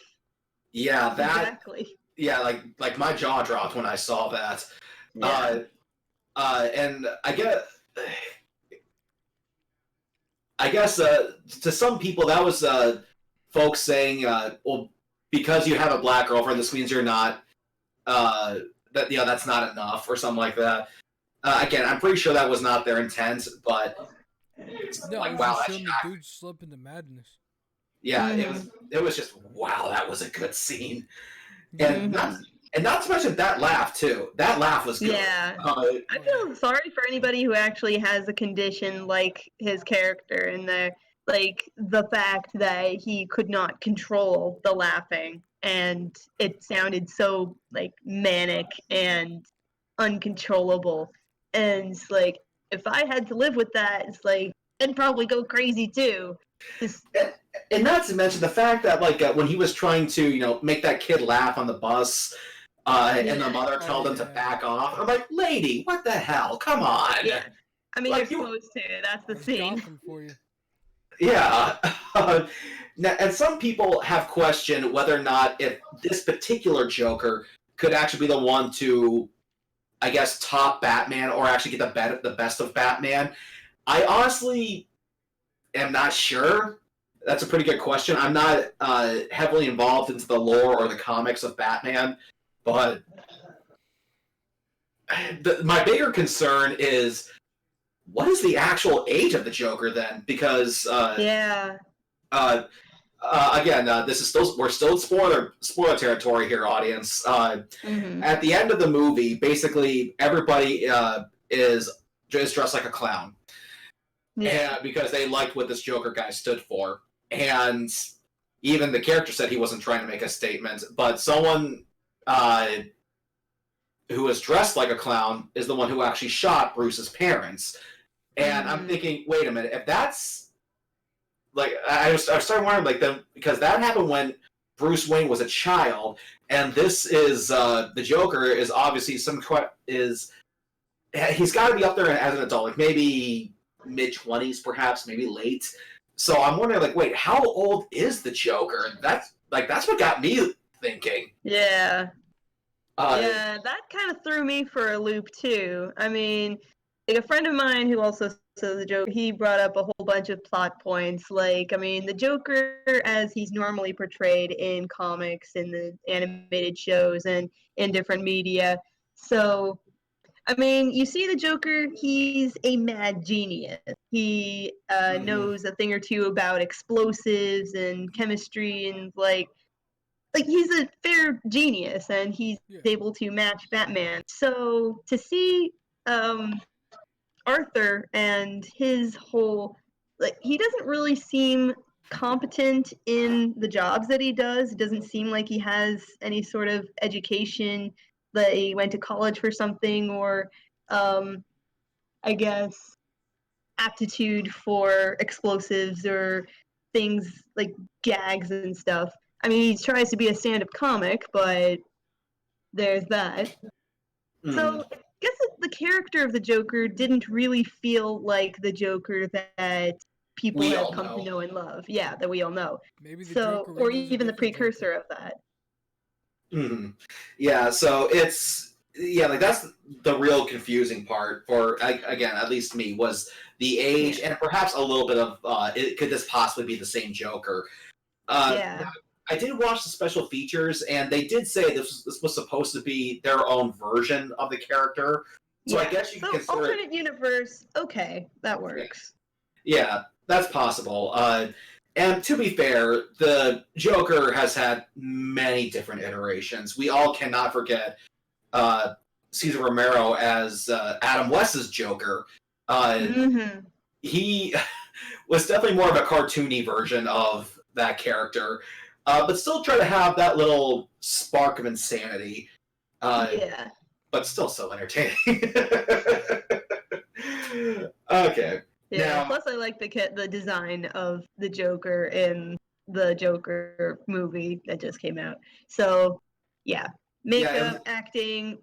Yeah, that... Exactly. Yeah, like my jaw dropped when I saw that. Yeah. And I guess to some people that was folks saying, well, because you have a black girlfriend, this means you're not that's not enough or something like that. Again, I'm pretty sure that was not their intent, but it's No, like, it was wow, just that's showing the dude slip into madness. yeah, it was just, wow, that was a good scene. And not to mention that laugh too. That laugh was good. Yeah. I feel sorry for anybody who actually has a condition like his character, and the fact that he could not control the laughing, and it sounded so, like, manic and uncontrollable. And it's like, if I had to live with that, it's like, I'd probably go crazy too. And not to mention the fact that, like, when he was trying to, make that kid laugh on the bus, and the mother told him to back off. I'm like, lady, what the hell? Come on. Yeah. I mean, Like, you're supposed to. That's the scene. Gotham for you. Yeah. Now, and some people have questioned whether or not if this particular Joker could actually be the one to, I guess, top Batman or actually get the best of Batman. I honestly am not sure. That's a pretty good question. I'm not heavily involved into the lore or the comics of Batman, but my bigger concern is, what is the actual age of the Joker then? Because again, this is we're still in spoiler territory here, audience. At the end of the movie, basically everybody is dressed like a clown. Yeah, because they liked what this Joker guy stood for. And even the character said he wasn't trying to make a statement, but someone who was dressed like a clown is the one who actually shot Bruce's parents. And I'm thinking, wait a minute, if that's... Like, I started wondering, like, because that happened when Bruce Wayne was a child, and this is, the Joker is obviously he's got to be up there as an adult, like, maybe mid-20s, perhaps, maybe late. So I'm wondering, like, wait, how old is the Joker? That's what got me thinking. Yeah. Yeah, that kind of threw me for a loop, too. I mean, like, a friend of mine who also says the Joker, he brought up a whole bunch of plot points. Like, I mean, the Joker, as he's normally portrayed in comics, in the animated shows, and in different media. So, I mean, you see the Joker, he's a mad genius. He knows a thing or two about explosives and chemistry, and like he's a fair genius, and he's able to match Batman. So to see Arthur and his whole, like, he doesn't really seem competent in the jobs that he does. It doesn't seem like he has any sort of education, that he went to college for something, or I guess aptitude for explosives or things like gags and stuff. I mean, he tries to be a stand-up comic, but there's that. So I guess the character of the Joker didn't really feel like the Joker that people We have all come know. to know and love. Yeah, that we all know. Maybe the So, Joker or really is a even the different precursor Joker. of that. Yeah, so like that's the real confusing part for again, at least me, was the age and perhaps a little bit of could this possibly be the same Joker? Yeah. I did watch the special features, and they did say this was supposed to be their own version of the character. So I guess you can consider alternate universe. Okay, that works. Yeah, that's possible. And to be fair, the Joker has had many different iterations. We all cannot forget Cesar Romero as Adam West's Joker. He was definitely more of a cartoony version of that character, but still try to have that little spark of insanity. Yeah. But still so entertaining. Okay. Yeah. Now, Plus, I like the design of the Joker in the Joker movie that just came out. So, yeah, makeup, acting,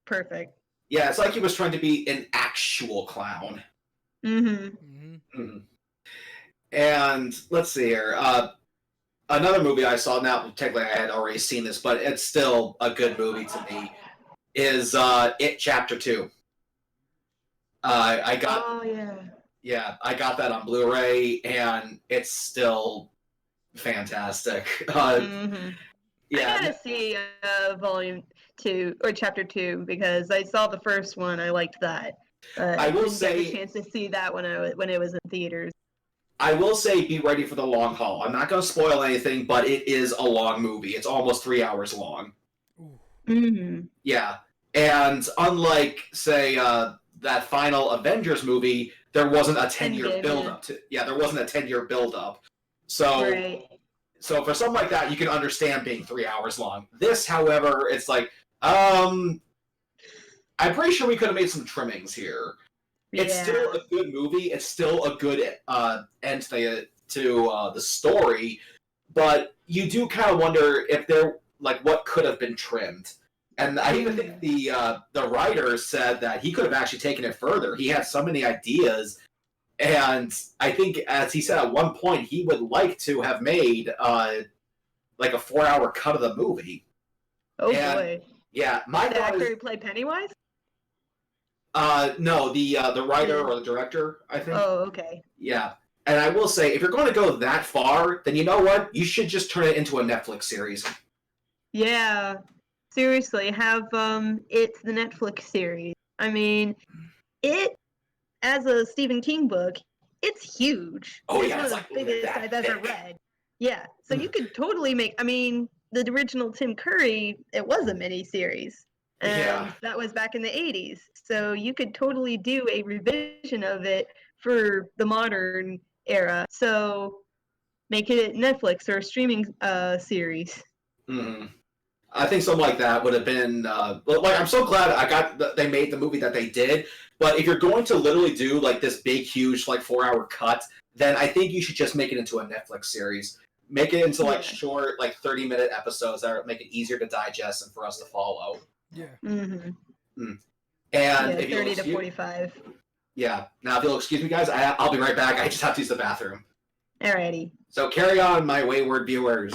perfect. Yeah, it's like he was trying to be an actual clown. And let's see here. Another movie I saw, now technically I had already seen this, but it's still a good movie to me, is It Chapter 2. I got I got that on Blu-ray, and it's still fantastic. I gotta see Volume 2 or Chapter 2 because I saw the first one. I liked that. I will didn't say, get the chance to see that when it was in theaters. I will say, be ready for the long haul. I'm not going to spoil anything, but it is a long movie. It's almost 3 hours long. Yeah, and unlike, say, that final Avengers movie, there wasn't a 10-year build-up. There wasn't a 10-year build-up. So, so for something like that, you can understand being 3 hours long. This, however, it's like, I'm pretty sure we could have made some trimmings here. It's still a good movie. It's still a good end to the story, but you do kind of wonder if there, like, what could have been trimmed. And I even think the writer said that he could have actually taken it further. He had so many ideas, and I think, as he said at one point, he would like to have made like a 4-hour cut of the movie. Oh boy! Yeah, my the actor who played Pennywise. No, the writer or the director, I think. Oh, okay. Yeah, and I will say, if you're going to go that far, then you know what? You should just turn it into a Netflix series. Yeah. Seriously, have it's the Netflix series. I mean, it, as a Stephen King book, it's huge. Oh, it's yeah, one it's of like the biggest I've ever read. Yeah, so you could totally make. I mean, the original Tim Curry, it was a miniseries, and that was back in the '80s. So you could totally do a revision of it for the modern era. So make it Netflix or a streaming series. I think something like that would have been like, I'm so glad they made the movie that they did. But if you're going to literally do like this big, huge, like 4-hour cut, then I think you should just make it into a Netflix series. Make it into like short, like 30-minute episodes that make it easier to digest and for us to follow. Yeah. And if 30 to 45. Yeah. Now, if you'll excuse me, guys, I'll be right back. I just have to use the bathroom. Alrighty. So carry on, my wayward viewers.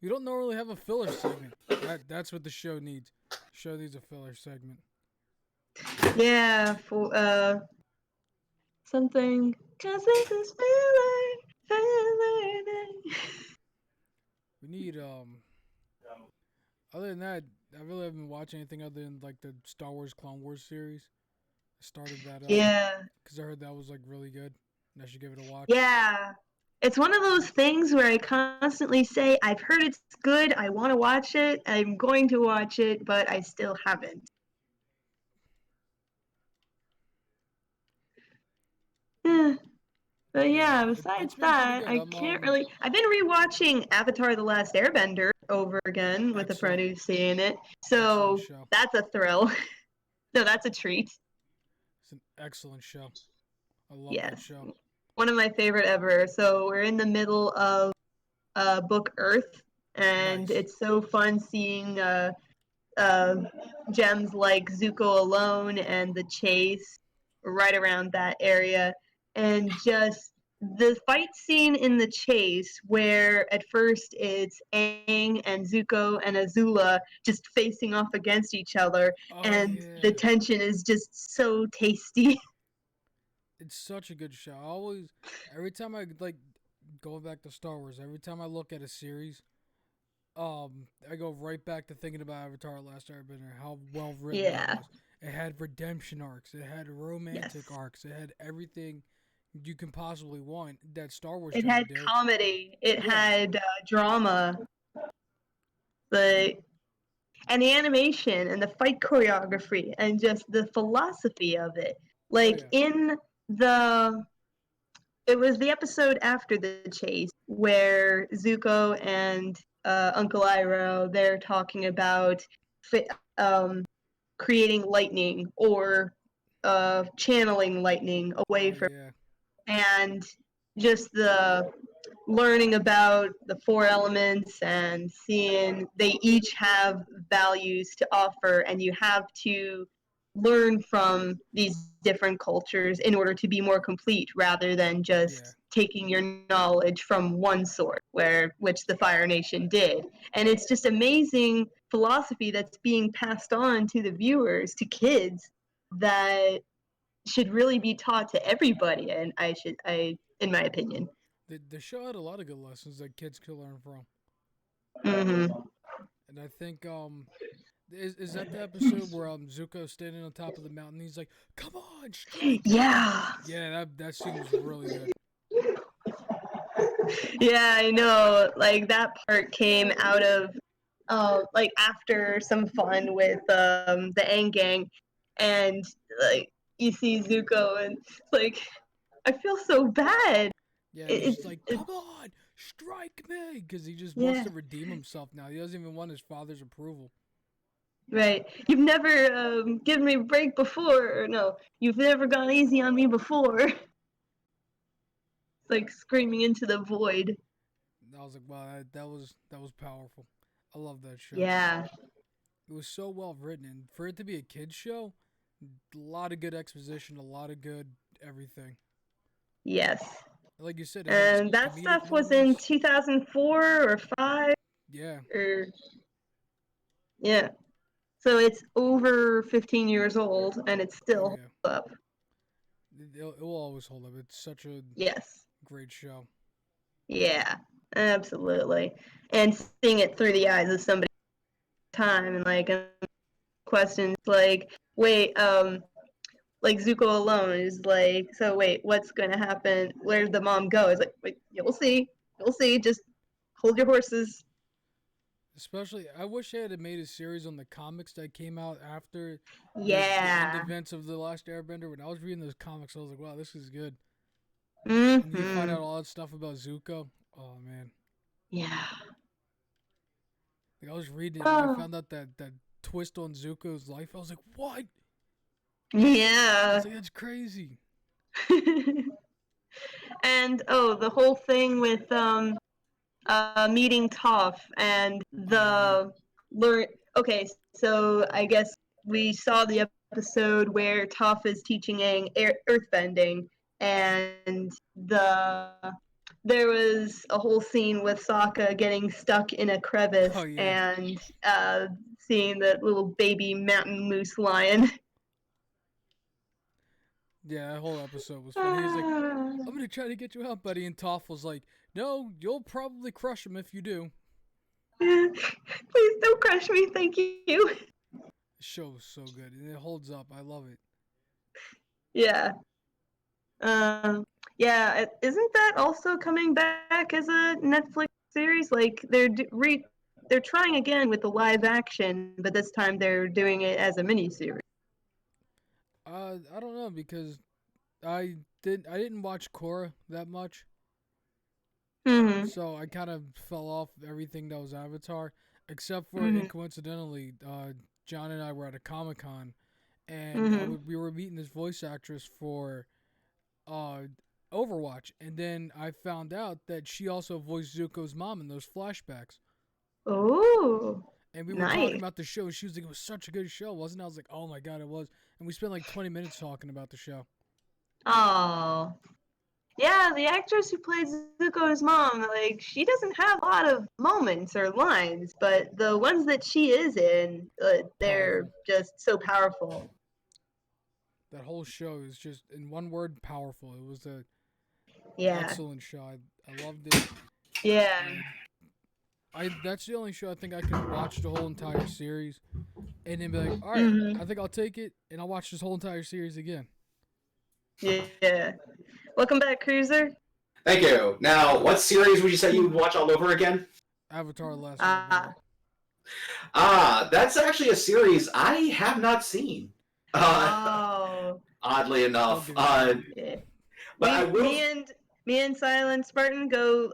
We don't normally have a filler segment. That's what the show needs. The show needs a filler segment. Yeah, for something. 'Cause this is filler. We need Other than that, I really haven't been watching anything other than like the Star Wars Clone Wars series. I started that up. Yeah. Because I heard that was like really good, and I should give it a watch. Yeah. It's one of those things where I constantly say, I've heard it's good, I want to watch it, I'm going to watch it, but I still haven't. Eh, But yeah, It's besides been pretty that, good. I can't really. I've been rewatching Avatar: The Last Airbender over again with a friend Excellent. who's seeing it. Excellent So show. that's a thrill. No, that's a treat. It's an excellent show. I love that Yes, show. one of my favorite ever. So we're in the middle of book Earth, and Nice. it's so fun seeing uh, gems like Zuko Alone and the Chase right around that area, and just the fight scene in the Chase where at first it's Aang and Zuko and Azula just facing off against each other, Oh and the yeah. tension is just so tasty. It's such a good show. I always, every time I like going back to Star Wars, every time I look at a series, I go right back to thinking about Avatar: Last Airbender, how well written that Yeah. was. It had redemption arcs, it had romantic Yes. arcs, it had everything you can possibly want that Star Wars It tried to had do. comedy. It Yeah, had drama. The and the animation and the fight choreography and just the philosophy of it. oh Like yeah, in the it was the episode after the chase where Zuko and Uncle Iroh they're talking about um, creating lightning or channeling lightning away oh from yeah, and just the learning about the four elements and seeing they each have values to offer and you have to learn from these different cultures in order to be more complete rather than yeah. just taking your knowledge from one source where which the Fire Nation did. And it's just amazing philosophy that's being passed on to the viewers, to kids, that should really be taught to everybody, and I in my opinion. The show had a lot of good lessons that kids could learn from, Hmm. and I think is that the episode where Zuko's standing on top of the mountain? He's like, "Come on, strike me!" Yeah. Yeah, that scene was really good. Yeah, I know. Like that part came out of like after some fun with the Aang gang, and like you see Zuko, and it's like I feel so bad. Yeah, and he's It's just like, it's "Come on, strike me!" Because he just wants yeah, to redeem himself now. He doesn't even want his father's approval. right. You've never given me a break before, or no, you've never gone easy on me before. It's like screaming into the void. And I was like, "Wow, that was powerful." I love that show. Yeah. It was so well written, and for it to be a kids show, a lot of good exposition, a lot of good everything. Yes. Like you said, it had its And that comedic stuff was in moments. 2004 or 5 Yeah, or yeah. So it's over 15 years old and it's oh still yeah, up. it will always hold up. It's such a Yes. great show. Yeah. Absolutely. And seeing it through the eyes of somebody time and like questions like, wait, like Zuko alone is like, so wait, what's gonna happen? Where'd the mom go? It's like, wait, you'll see. You'll see. Just hold your horses. Especially, I wish they had made a series on the comics that came out after the end Yeah. events of the Last Airbender. When I was reading those comics, I was like, "Wow, this is good." And then you find Mm-hmm. out all that stuff about Zuko. Oh man, Yeah. like I was reading it and I Oh. found out that twist on Zuko's life. I was like, "What?" I Yeah. was like, "That's crazy." And oh, the whole thing with meeting Toph and Oh yeah. the learn. Okay, so I guess we saw the episode where Toph is teaching Aang earthbending, and there was a whole scene with Sokka getting stuck in a Oh crevice yeah. and seeing that little baby mountain moose lion. Yeah, that whole episode was funny. He was like, "I'm gonna try to get you out, buddy," and Toph was like, "No, you'll probably crush him if you do." Please don't crush me, thank you. The show was so good and it holds up. I love it. Yeah. Yeah, isn't that also coming back as a Netflix series? Like they're trying again with the live action, but this time they're doing it as a mini series. I don't know because I didn't watch Korra that much, Mm-hmm. so I kind of fell off everything that was Avatar, except for Mhm. coincidentally, John and I were at a Comic-Con, and Mhm. we were meeting this voice actress for uh, Overwatch, and then I found out that she also voiced Zuko's mom in those flashbacks. Ooh, And we were talking nice. about the show. She was like, "It was such a good show, wasn't it?" I was like, "Oh my god, it was." And we spent like 20 minutes talking about the show. Oh, yeah. The actress who played Zuko's mom, like, she doesn't have a lot of moments or lines, but the ones that she is in, they're Powerful. just so powerful. That whole show is just, in one word, powerful. It was a Yeah. excellent show. I loved it. Yeah. And that's the only show I think I could watch the whole entire series and then be like, all right, Mhm. I think I'll take it and I'll watch this whole entire series again. Yeah. Welcome back, Cruiser. Thank you. Now, what series would you say you would watch all over again? Avatar: The Last Ah. Airbender. That's actually a series I have not seen. Oh. Oddly enough. Don't get me Yeah. But I will. Me and Silent Spartan go.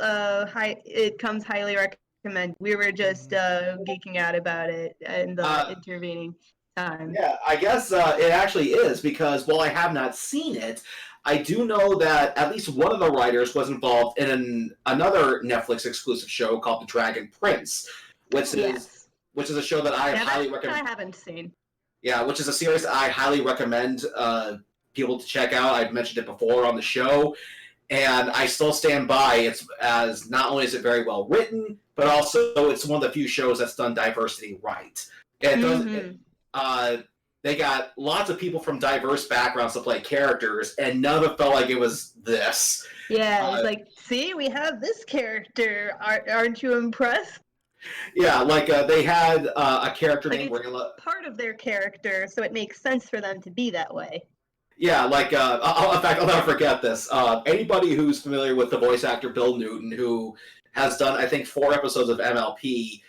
It comes highly recommend. We were just geeking out about it in the intervening time. Yeah, I guess it actually is because while I have not seen it, I do know that at least one of the writers was involved in another Netflix exclusive show called The Dragon Prince, which is a show that I highly recommend. I haven't seen. Yeah, which is a series that I highly recommend people to check out. I've mentioned it before on the show, and I still stand by it as not only is it very well written, but also it's one of the few shows that's done diversity right. It does. They got lots of people from diverse backgrounds to play characters, and none of it felt like it was this. Yeah, it's like, see, we have this character. Aren't you impressed? Yeah, like they had a character named Rayla. Part of their character, so it makes sense for them to be that way. Yeah, like, in fact, I'll never forget this. Anybody who's familiar with the voice actor Bill Newton, who has done, I think, 4 episodes of MLP,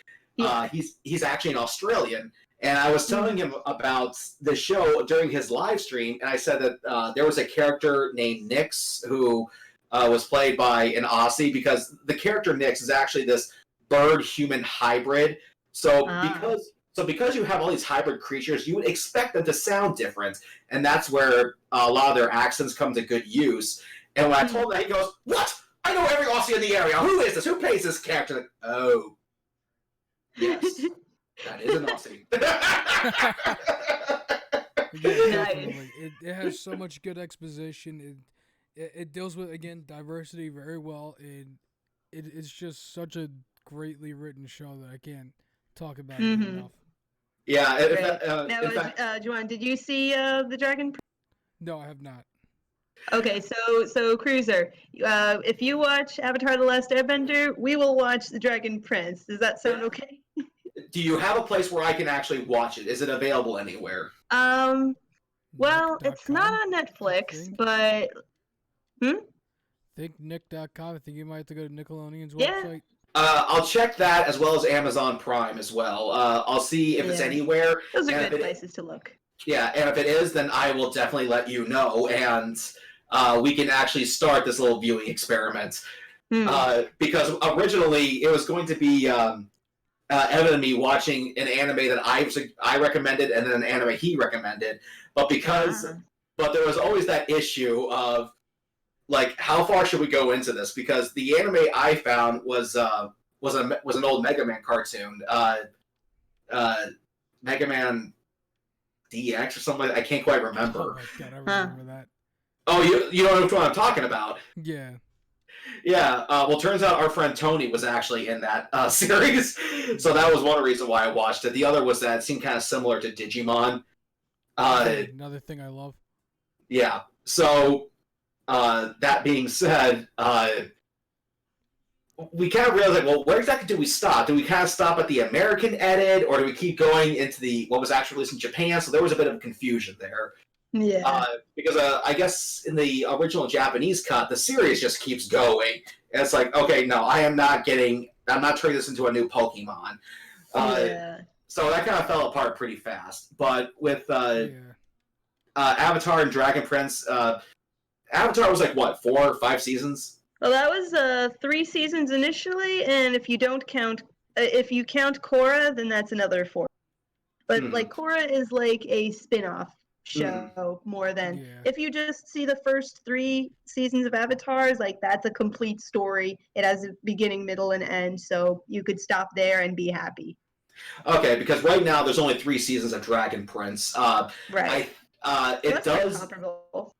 he's actually an Australian. And I was telling him about the show during his live stream, and I said that there was a character named Nix who was played by an Aussie, because the character Nix is actually this bird-human hybrid. So because you have all these hybrid creatures, you would expect them to sound different, and that's where a lot of their accents come to good use. And when I told him that, he goes, "What? I know every Aussie in the area. Who is this? Who plays this character?" Like, oh, yes. That is an Aussie. Yeah, definitely. It has so much good exposition. It deals with, again, diversity very well, and it's just such a greatly written show that I can't talk about it enough. Yeah. Now, Juan, did you see the Dragon? No, I have not. Okay, so Cruiser, if you watch Avatar: The Last Airbender, we will watch the Dragon Prince. Does that sound okay? Do you have a place where I can actually watch it? Is it available anywhere? Well, Nick.com, it's not on Netflix, but think Nick.com. I think you might have to go to Nickelodeon's website. I'll check that as well as Amazon Prime as well. I'll see if it's anywhere. Those are good places to look. Yeah, and if it is, then I will definitely let you know, and we can actually start this little viewing experiment. Because originally it was going to be Evan and me watching an anime that I recommended and then an anime he recommended, but there was always that issue of, like, how far should we go into this? Because the anime I found was an old Mega Man cartoon, Mega Man DX or something like that. I can't quite remember. Oh my god, I remember that. Oh, you don't know which one I'm talking about? Yeah. Yeah. Well, turns out our friend Tony was actually in that series, so that was one reason why I watched it. The other was that it seemed kind of similar to Digimon. Another thing I love. Yeah. So that being said, we kind of realized, like, well, where exactly do we stop? Do we kind of stop at the American edit, or do we keep going into what was actually released in Japan? So there was a bit of confusion there. Yeah. Because I guess in the original Japanese cut, the series just keeps going. And it's like, okay, no, I'm not turning this into a new Pokemon. So that kind of fell apart pretty fast. But with Avatar and Dragon Prince, Avatar was like what, 4 or 5 seasons? Well, that was 3 seasons initially, and if you count Korra, then that's another 4. But like Korra is like a spin-off show more than if you just see the first 3 seasons of Avatar, like that's a complete story. It has a beginning, middle, and end, so you could stop there and be happy. Okay, because right now there's only 3 seasons of Dragon Prince. Right. It does. Comparable.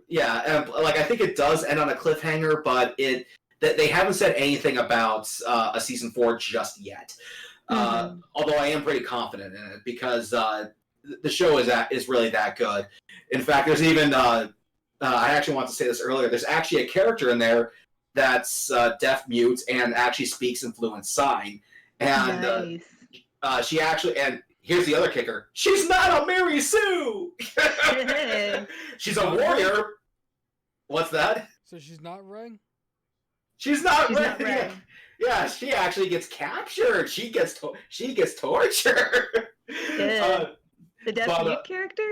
Yeah, and like I think it does end on a cliffhanger, but they haven't said anything about a season 4 just yet. Although I am pretty confident in it because the show is really that good. In fact, there's even I actually want to say this earlier. There's actually a character in there that's deaf mute and actually speaks in fluent sign, and she actually, and here's the other kicker: she's not a Mary Sue. She's a warrior. What's that? So she's not Ring? She's not Ring. Yeah, she actually gets captured. She gets tortured. The deaf mute character?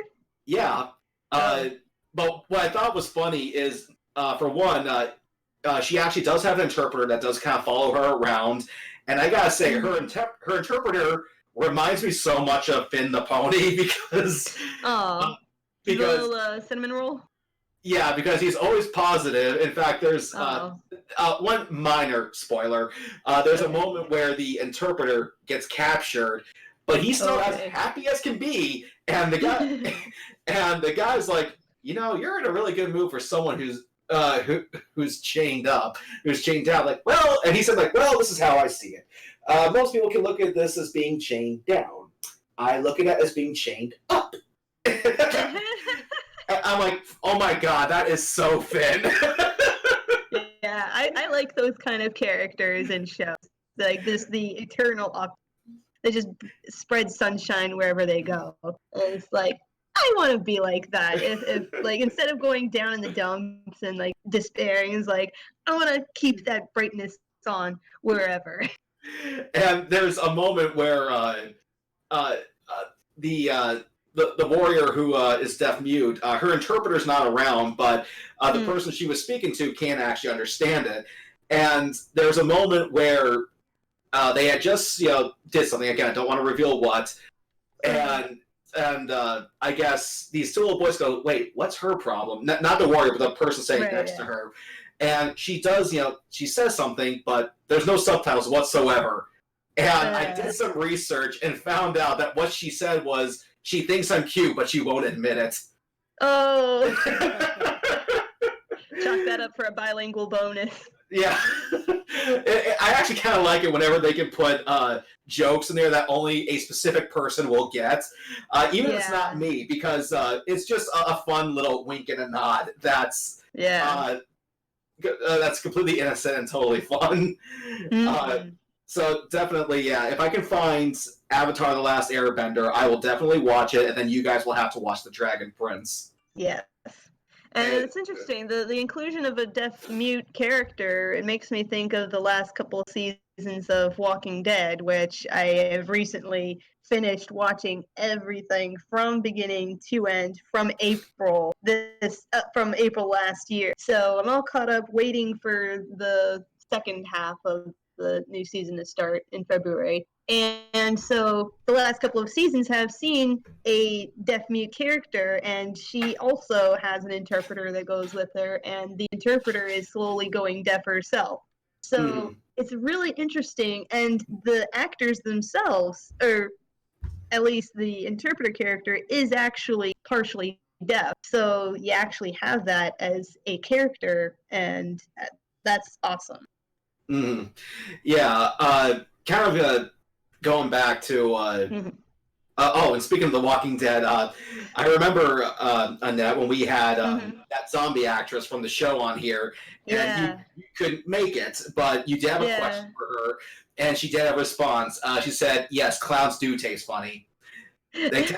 Yeah. But what I thought was funny is, for one, she actually does have an interpreter that does kind of follow her around, and I gotta say, her interpreter reminds me so much of Finn the Pony because little cinnamon roll. Yeah, because he's always positive. In fact, there's one minor spoiler. There's a moment where the interpreter gets captured, but he's still as happy as can be. And the guy's like, you're in a really good mood for someone who's chained up, who's chained down. Like, well, and he said, like, well, this is how I see it. Most people can look at this as being chained down. I look at it as being chained up. I'm like, oh my god, that is so Finn. Yeah, I like those kind of characters in shows. Like the eternal they just spread sunshine wherever they go. And it's like, I want to be like that. If like, instead of going down in the dumps and like despairing, it's like, I want to keep that brightness on wherever. And there's a moment where the warrior who is deaf mute, her interpreter's not around, but the person she was speaking to can't actually understand it. And there's a moment where they had just did something. Again, I don't want to reveal what. And I guess these 2 little boys go, wait, what's her problem? Not the warrior, but the person sitting next to her. And she does, she says something, but there's no subtitles whatsoever. And I did some research and found out that what she said was, she thinks I'm cute, but she won't admit it. Oh. Chalk that up for a bilingual bonus. Yeah. I actually kind of like it whenever they can put jokes in there that only a specific person will get. Even if it's not me, because it's just a fun little wink and a nod that's completely innocent and totally fun. So definitely, yeah, if I can find Avatar: The Last Airbender, I will definitely watch it, and then you guys will have to watch The Dragon Prince. Yes. And it's interesting, the inclusion of a deaf mute character, it makes me think of the last couple of seasons of Walking Dead, which I have recently finished watching everything from beginning to end from April last year. So I'm all caught up waiting for the second half of the new season to start in February. And so the last couple of seasons have seen a deaf mute character, and she also has an interpreter that goes with her, and the interpreter is slowly going deaf herself. So it's really interesting, and the actors themselves, or at least the interpreter character, is actually partially deaf. So you actually have that as a character, and that's awesome. Yeah, kind of going back to and speaking of The Walking Dead, I remember Annette, when we had that zombie actress from the show on here, and you couldn't make it, but you did have a question for her, and she did have a response. She said, "Yes, clowns do taste funny. They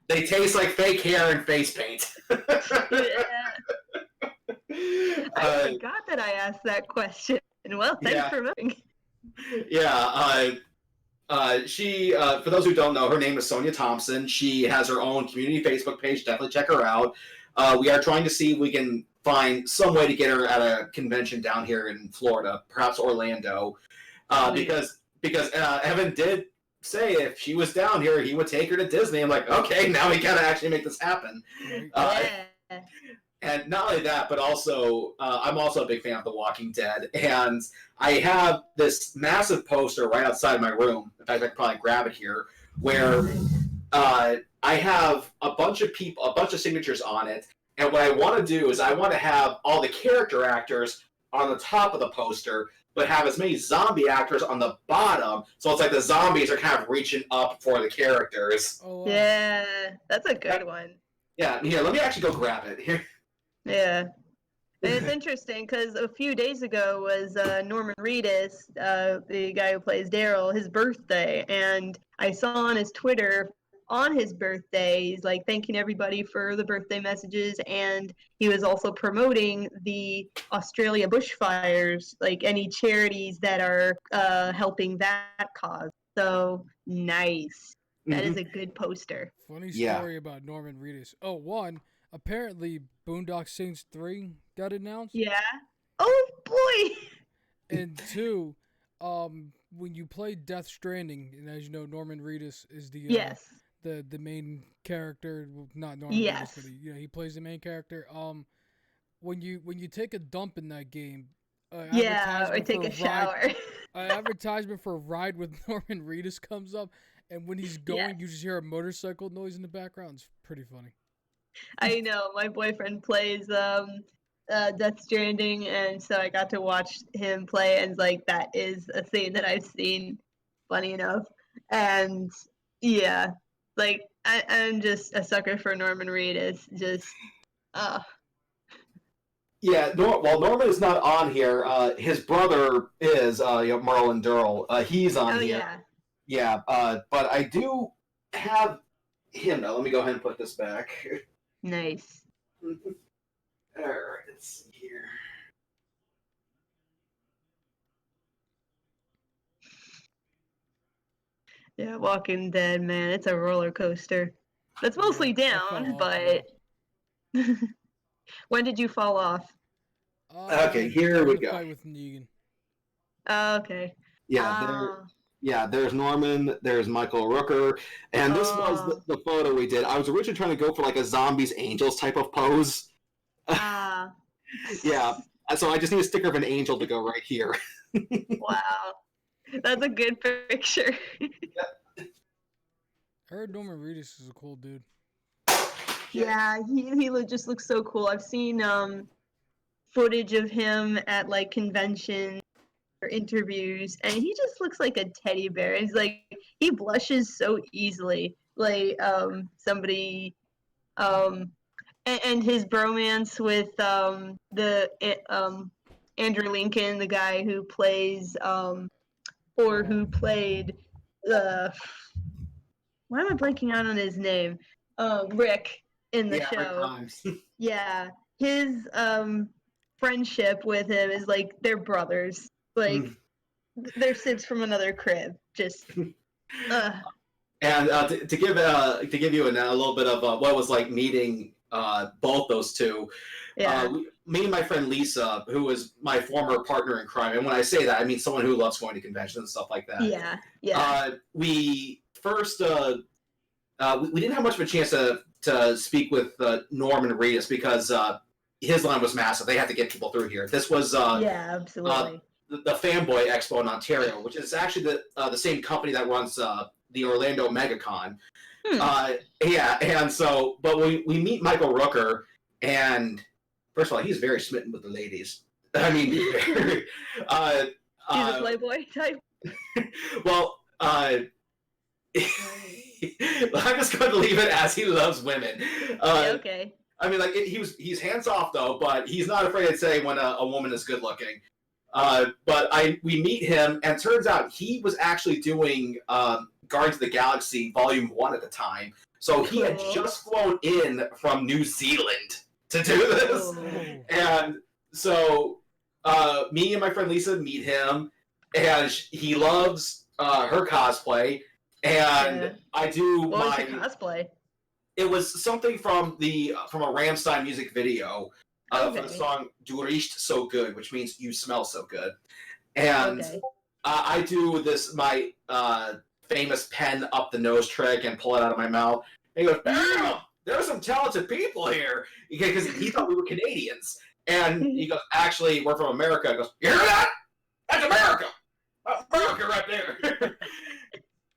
taste like fake hair and face paint." I forgot that I asked that question. Well, thanks for moving. Yeah, she, for those who don't know, her name is Sonia Thompson. She has her own community Facebook page. Definitely check her out. We are trying to see if we can find some way to get her at a convention down here in Florida, perhaps Orlando, because Evan did say if she was down here, he would take her to Disney. I'm like, okay, now we gotta actually make this happen. Yeah. And not only that, but also I'm also a big fan of The Walking Dead, and I have this massive poster right outside my room. In fact, I could probably grab it here, where I have a bunch of signatures on it. And what I want to do is I want to have all the character actors on the top of the poster, but have as many zombie actors on the bottom, so it's like the zombies are kind of reaching up for the characters. Oh, wow. Yeah, that's a good one. Yeah, here, let me actually go grab it. Here. Yeah. And it's interesting because a few days ago was Norman Reedus, the guy who plays Daryl, his birthday. And I saw on his Twitter on his birthday, he's like thanking everybody for the birthday messages. And he was also promoting the Australia bushfires, like any charities that are helping that cause. So nice. That is a good poster. Funny story about Norman Reedus. Oh, one, apparently Boondock Saints 3 got announced. Yeah. Oh boy. And two, when you play Death Stranding, and as you know, Norman Reedus is the Yes. the main character. Well, not Norman Reedus, but he plays the main character. When you take a dump in that game, Yeah, or take a shower. Advertisement for a ride with Norman Reedus comes up, and when he's going, you just hear a motorcycle noise in the background. It's pretty funny. I know. My boyfriend plays Death Stranding, and so I got to watch him play, and like that is a scene that I've seen, funny enough. And yeah, like I'm just a sucker for Norman Reedus. Just Yeah, while Norman is not on here, his brother is Merlin Durrell. He's on here. Yeah. Yeah, but I do have him now. Let me go ahead and put this back. Nice. Alright, let's see here. Yeah, Walking Dead, man, it's a roller coaster. That's mostly down, but when did you fall off? Okay, here we go. Fight with Negan. Oh, okay. There's Norman, there's Michael Rooker, and this was the photo we did. I was originally trying to go for like a Zombies Angels type of pose. Yeah, so I just need a sticker of an angel to go right here. Wow. That's a good picture. I heard Norman Reedus is a cool dude. Yeah, he just looks so cool. I've seen footage of him at like conventions or interviews, and he just looks like a teddy bear. He's like, he blushes so easily. Like somebody and his bromance with Andrew Lincoln, the guy who plays or who played why am I blanking out on his name? Rick in the show. Yeah, his friendship with him is like they're brothers. Like they're Sids from another crib. Just. And to give you a little bit of what it was like meeting both those two. Yeah. Me and my friend Lisa, who was my former partner in crime, and when I say that, I mean someone who loves going to conventions and stuff like that. Yeah. Yeah. We first we didn't have much of a chance to speak with Norman Reedus because his line was massive. They had to get people through here. This was yeah, absolutely. The Fanboy Expo in Ontario, which is actually the same company that runs the Orlando MegaCon. Yeah, and so, but we meet Michael Rooker, and first of all, he's very smitten with the ladies. I mean, he's a playboy type. Well, I'm just going to leave it as he loves women. Okay. I mean, like he's hands off though, but he's not afraid to say when a woman is good looking. But we meet him, and turns out he was actually doing Guardians of the Galaxy Volume 1 at the time. So he had just flown in from New Zealand to do this. And so me and my friend Lisa meet him, and he loves her cosplay. And I do what was the cosplay? It was something from a Rammstein music video. for the song "Du riechst so good," which means "you smell so good," and I do my famous pen up the nose trick and pull it out of my mouth. And he goes, "Damn, there are some talented people here," because he thought we were Canadians, and he goes, "Actually, we're from America." He goes, "You hear that? That's America. America right there."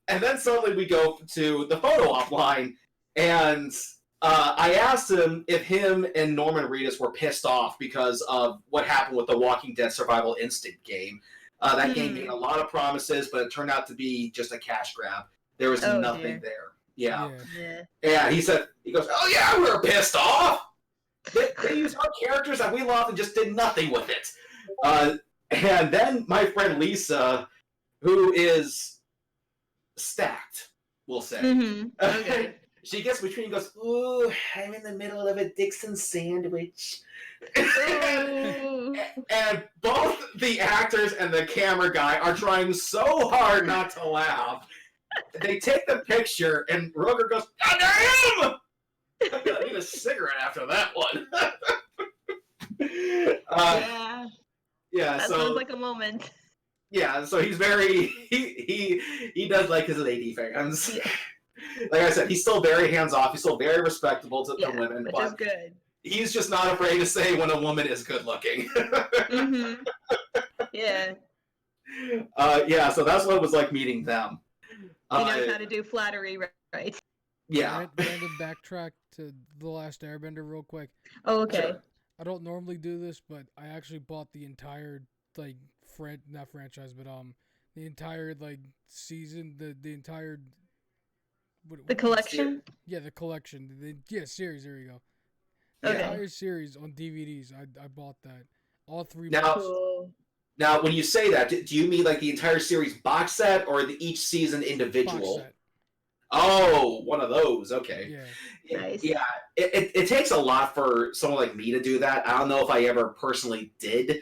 And then suddenly we go to the photo op line, and I asked him if him and Norman Reedus were pissed off because of what happened with the Walking Dead Survival Instinct game. That game made a lot of promises, but it turned out to be just a cash grab. There was nothing there. Yeah. He goes, "Oh yeah, we were pissed off. They used our characters that we loved and just did nothing with it." And then my friend Lisa, who is stacked, we'll say. Okay. She gets between and goes, "Ooh, I'm in the middle of a Dixon sandwich." and both the actors and the camera guy are trying so hard not to laugh. They take the picture, and Roger goes, "God damn! I'm gonna need a cigarette after that one." That sounds like a moment. Yeah, so he's very he does like his lady fans. Yeah. Like I said, he's still very hands off. He's still very respectable to women, which is good. He's just not afraid to say when a woman is good looking. Yeah. So that's what it was like meeting them. He knows how to do flattery right. Yeah. Random backtrack to The Last Airbender real quick. Oh, okay. Sure. I don't normally do this, but I actually bought the entire not franchise, but the entire season, the entire the collection. Yeah, the collection. Series. There you go. Okay. The entire series on DVDs. I bought that. All 3 books. Now, when you say that, do you mean the entire series box set or each season individual? Box set. Oh, one of those. Okay. Yeah. Nice. Yeah. It takes a lot for someone like me to do that. I don't know if I ever personally did.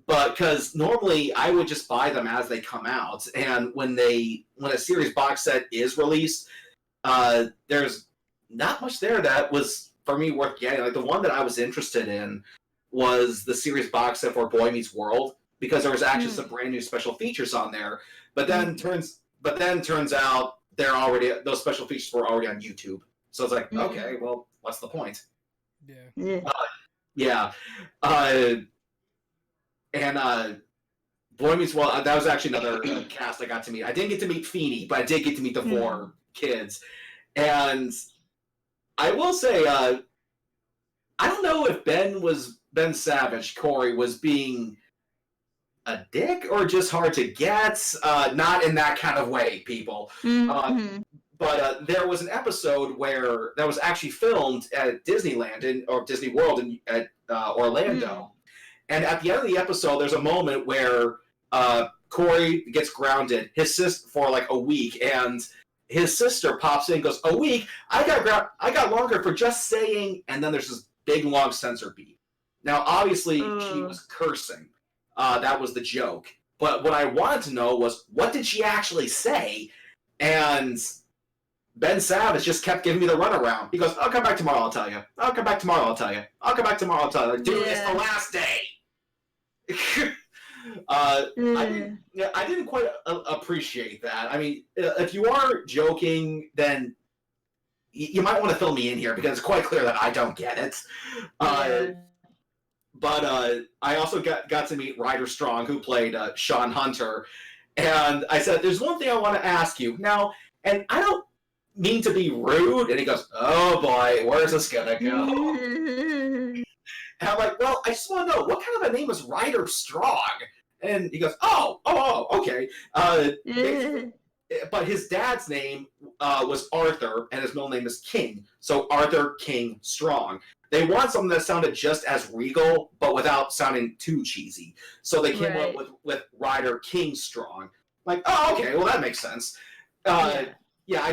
But because normally I would just buy them as they come out, and when a series box set is released, there's not much there that was for me worth getting. The one that I was interested in was the series box set for Boy Meets World, because there was actually some brand new special features on there. But then turns out those special features were already on YouTube. So it's okay, well, what's the point? Yeah. And Boy Meets World, that was actually another cast I got to meet. I didn't get to meet Feeney, but I did get to meet the 4 kids. And I will say, I don't know if Ben Savage, Corey, was being a dick or just hard to get. Not in that kind of way, people. But there was an episode that was actually filmed at Disneyland or Disney World at Orlando. And at the end of the episode, there's a moment where Corey gets grounded, his sister, for a week, and his sister pops in and goes, "A week? I got longer for just saying," and then there's this big long censor beat. Now, obviously, she was cursing. That was the joke. But what I wanted to know was, what did she actually say? And Ben Savage just kept giving me the runaround. He goes, "I'll come back tomorrow, I'll tell you. I'll come back tomorrow, I'll tell you. I'll come back tomorrow, I'll tell you. Dude, it's the last day." I didn't quite appreciate that. I mean, if you are joking, then you might want to fill me in here, because it's quite clear that I don't get it. But I also got to meet Ryder Strong, who played Sean Hunter, and I said, "There's one thing I want to ask you now, and I don't mean to be rude." And he goes, "Oh boy, where's this gonna go?" And I'm like, "Well, I just want to know, what kind of a name is Ryder Strong?" And he goes, "Oh, okay." But his dad's name was Arthur, and his middle name is King. So Arthur King Strong. They want something that sounded just as regal, but without sounding too cheesy. So they came up with Ryder King Strong. Like, oh, okay, well, that makes sense. I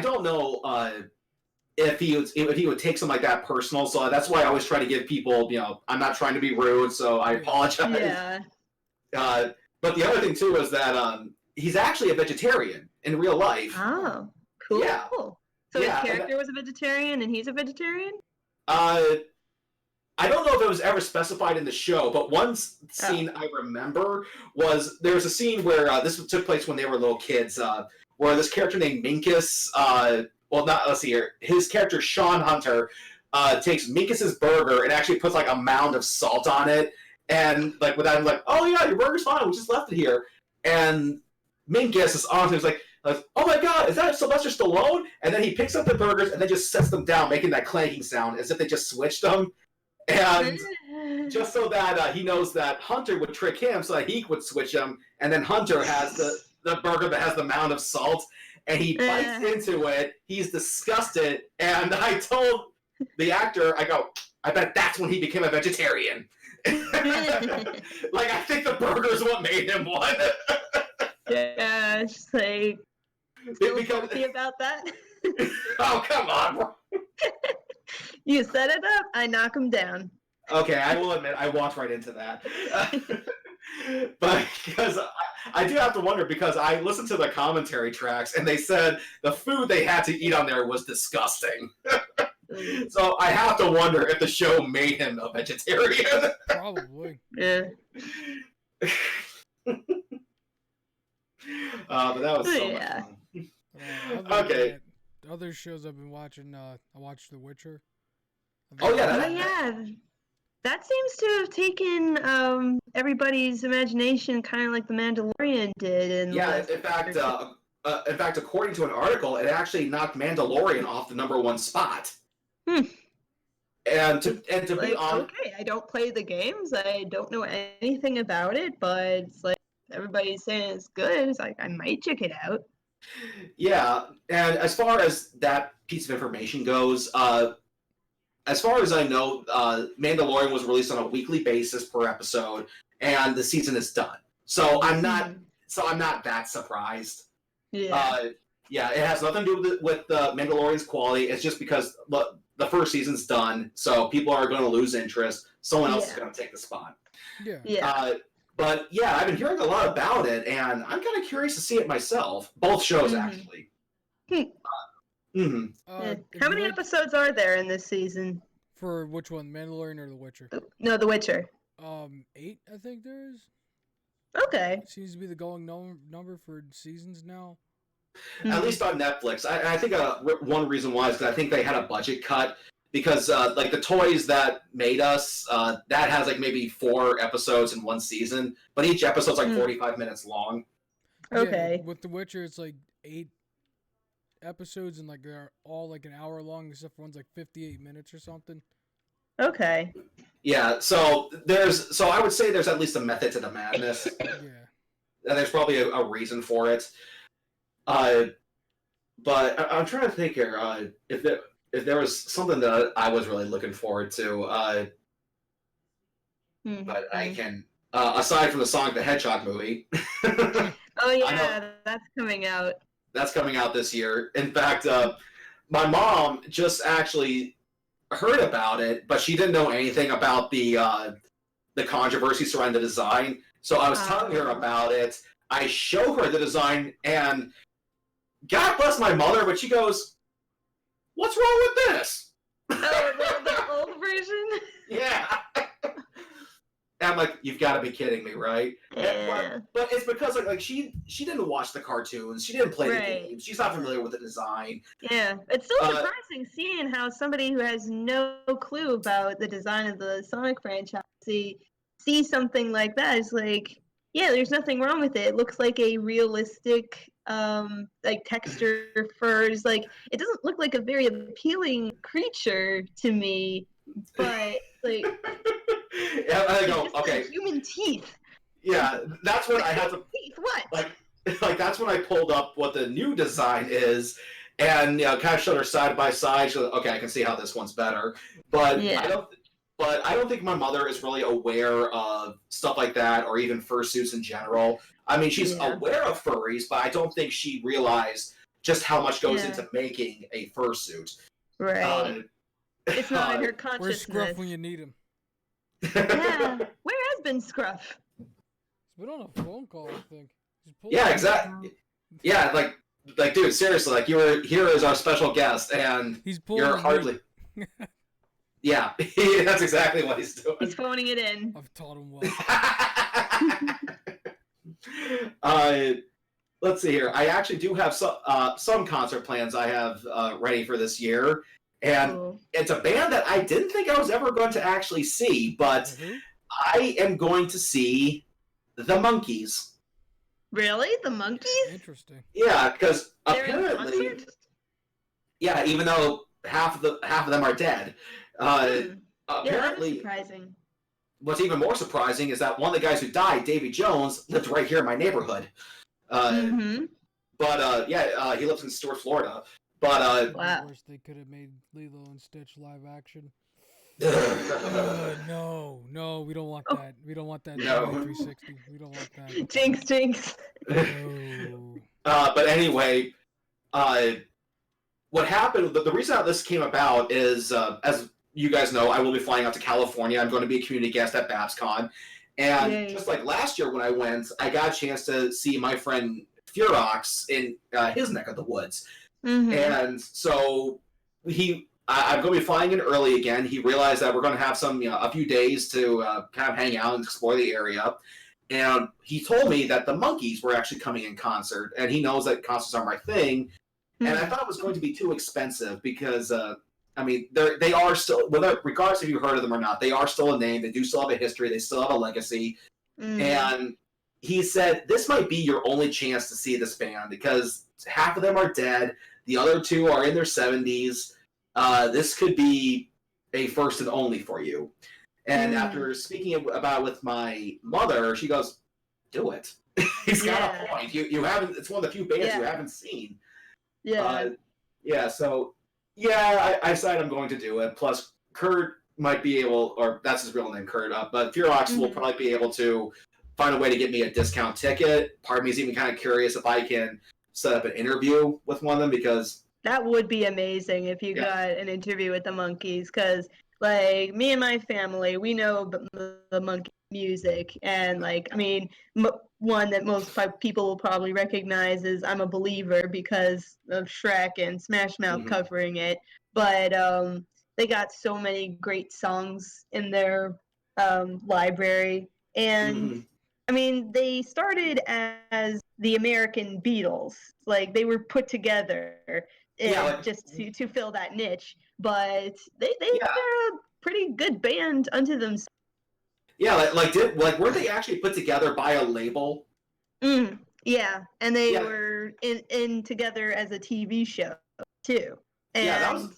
don't know if he would take something like that personal. So that's why I always try to give people, I'm not trying to be rude, so I apologize. Yeah. But the other thing too is that he's actually a vegetarian in real life. Oh, cool. Yeah. So his character was a vegetarian, and he's a vegetarian. I don't know if it was ever specified in the show, but one scene I remember was there was a scene where this took place when they were little kids, where this character named Minkus, let's see here, his character Sean Hunter takes Minkus's burger and actually puts like a mound of salt on it, and like without him like, oh yeah, your burger's fine, we just left it here, and Minkus is honestly like, oh my god, is that Sylvester Stallone? And then he picks up the burgers and then just sets them down, making that clanking sound as if they just switched them. And just so that he knows that Hunter would trick him so that he would switch them, and then Hunter has the burger that has the mound of salt, and he bites into it, he's disgusted, and I told the actor, I go, I bet that's when he became a vegetarian. Like, I think the burger's what made him one. Yeah, just like, still guilty about that? Oh, come on, bro. You set it up, I knock him down. Okay, I will admit, I walked right into that. But because I do have to wonder, because I listened to the commentary tracks, and they said the food they had to eat on there was disgusting. So I have to wonder if the show made him a vegetarian. Probably. Yeah. But that was so much fun. Okay. Other shows I've been watching, I watched The Witcher. Oh yeah, that seems to have taken everybody's imagination, kind of like The Mandalorian did. In fact, according to an article, it actually knocked Mandalorian off the #1 spot. And to be honest, okay, I don't play the games, I don't know anything about it, but it's like everybody's saying it's good. It's like I might check it out. Yeah, and as far as that piece of information goes, as far as I know, Mandalorian was released on a weekly basis per episode, and the season is done. So I'm not that surprised. Yeah. It has nothing to do with the Mandalorian's quality. It's just because the first season's done, so people are going to lose interest. Someone else is going to take the spot. Yeah. But yeah, I've been hearing a lot about it, and I'm kind of curious to see it myself. Both shows, actually. How many episodes are there in this season? For which one, Mandalorian or The Witcher? No, The Witcher. 8, I think there is. Okay. Seems to be the going number for seasons now. At least on Netflix. I think one reason why is because I think they had a budget cut. Because like the Toys That Made Us, that has like maybe 4 episodes in one season, but each episode's like 45 minutes long. Okay. Yeah, with The Witcher, it's like 8 episodes, and like they're all like an hour long, except for one's like 58 minutes or something. Okay. Yeah, so I would say there's at least a method to the madness. Yeah. And there's probably a reason for it. But I'm trying to think here, if there was something that I was really looking forward to, but I can, aside from the Sonic the Hedgehog movie. Oh yeah, that's coming out. That's coming out this year. In fact, my mom just actually heard about it, but she didn't know anything about the controversy surrounding the design. So I was telling her about it. I show her the design, and God bless my mother, but she goes, "What's wrong with this?" Oh, the old version? Yeah. And I'm like, you've got to be kidding me, right? Yeah. But it's because like she didn't watch the cartoons, she didn't play the games, she's not familiar with the design. Yeah, it's still surprising seeing how somebody who has no clue about the design of the Sonic franchise see something like that. It's like, yeah, there's nothing wrong with it. It looks like a realistic like texture furs. Like, it doesn't look like a very appealing creature to me, but like yeah, I go, okay. Human teeth. Yeah, that's when I had to. Teeth, what? Like that's when I pulled up what the new design is, and kind of showed her side by side. So okay, I can see how this one's better. But yeah. I don't think my mother is really aware of stuff like that, or even fursuits in general. I mean, she's aware of furries, but I don't think she realized just how much goes into making a fursuit. Right. It's not in her consciousness. Where's Scruff when you need him? Yeah. Where has been Scruff? He's been on a phone call, I think. Yeah, exactly. Yeah, like, dude, seriously, like, you were here as our special guest, and you're hardly. Yeah, that's exactly what he's doing. He's phoning it in. I've taught him well. Let's see here. I actually do have some concert plans I have ready for this year, and it's a band that I didn't think I was ever going to actually see, but I am going to see the Monkees. Really, the Monkees? Interesting. Yeah, because They're in apparently, concert? yeah, even though half of them are dead, Yeah, that is apparently. surprising. What's even more surprising is that one of the guys who died, Davy Jones, lived right here in my neighborhood. But he lives in Stuart, Florida. But wow. Worst they could have made Lilo and Stitch live action. No, we don't want that. We don't want that. No. 360. We don't want that. Jinx. No. But anyway, what happened? The reason how this came about is, as you guys know, I will be flying out to California. I'm going to be a community guest at BabsCon, and just like last year when I went, I got a chance to see my friend Furox in his neck of the woods, and so I'm going to be flying in early again. He realized that we're going to have a few days to kind of hang out and explore the area. And he told me that the Monkees were actually coming in concert, and he knows that concerts are my thing. And I thought it was going to be too expensive because, they are still, regardless if you heard of them or not, they are still a name. They do still have a history. They still have a legacy. And he said, this might be your only chance to see this band because half of them are dead. The other two are in their 70s. This could be a first and only for you. And after speaking about it with my mother, she goes, do it. He's got a point. You haven't, it's one of the few bands you haven't seen. I decided I'm going to do it. Plus, Kurt might be able, or that's his real name, Kurt, but Furox will probably be able to find a way to get me a discount ticket. Part of me is even kind of curious if I can set up an interview with one of them because that would be amazing if you got an interview with the Monkees, because like me and my family, we know the Monkey music, and one that most people will probably recognize is "I'm a Believer" because of Shrek and Smash Mouth covering it. But they got so many great songs in their library, and they started as the American Beatles. Like they were put together just to fill that niche, but they're a pretty good band unto themselves. Yeah, were they actually put together by a label? Yeah, and they were in together as a TV show too. And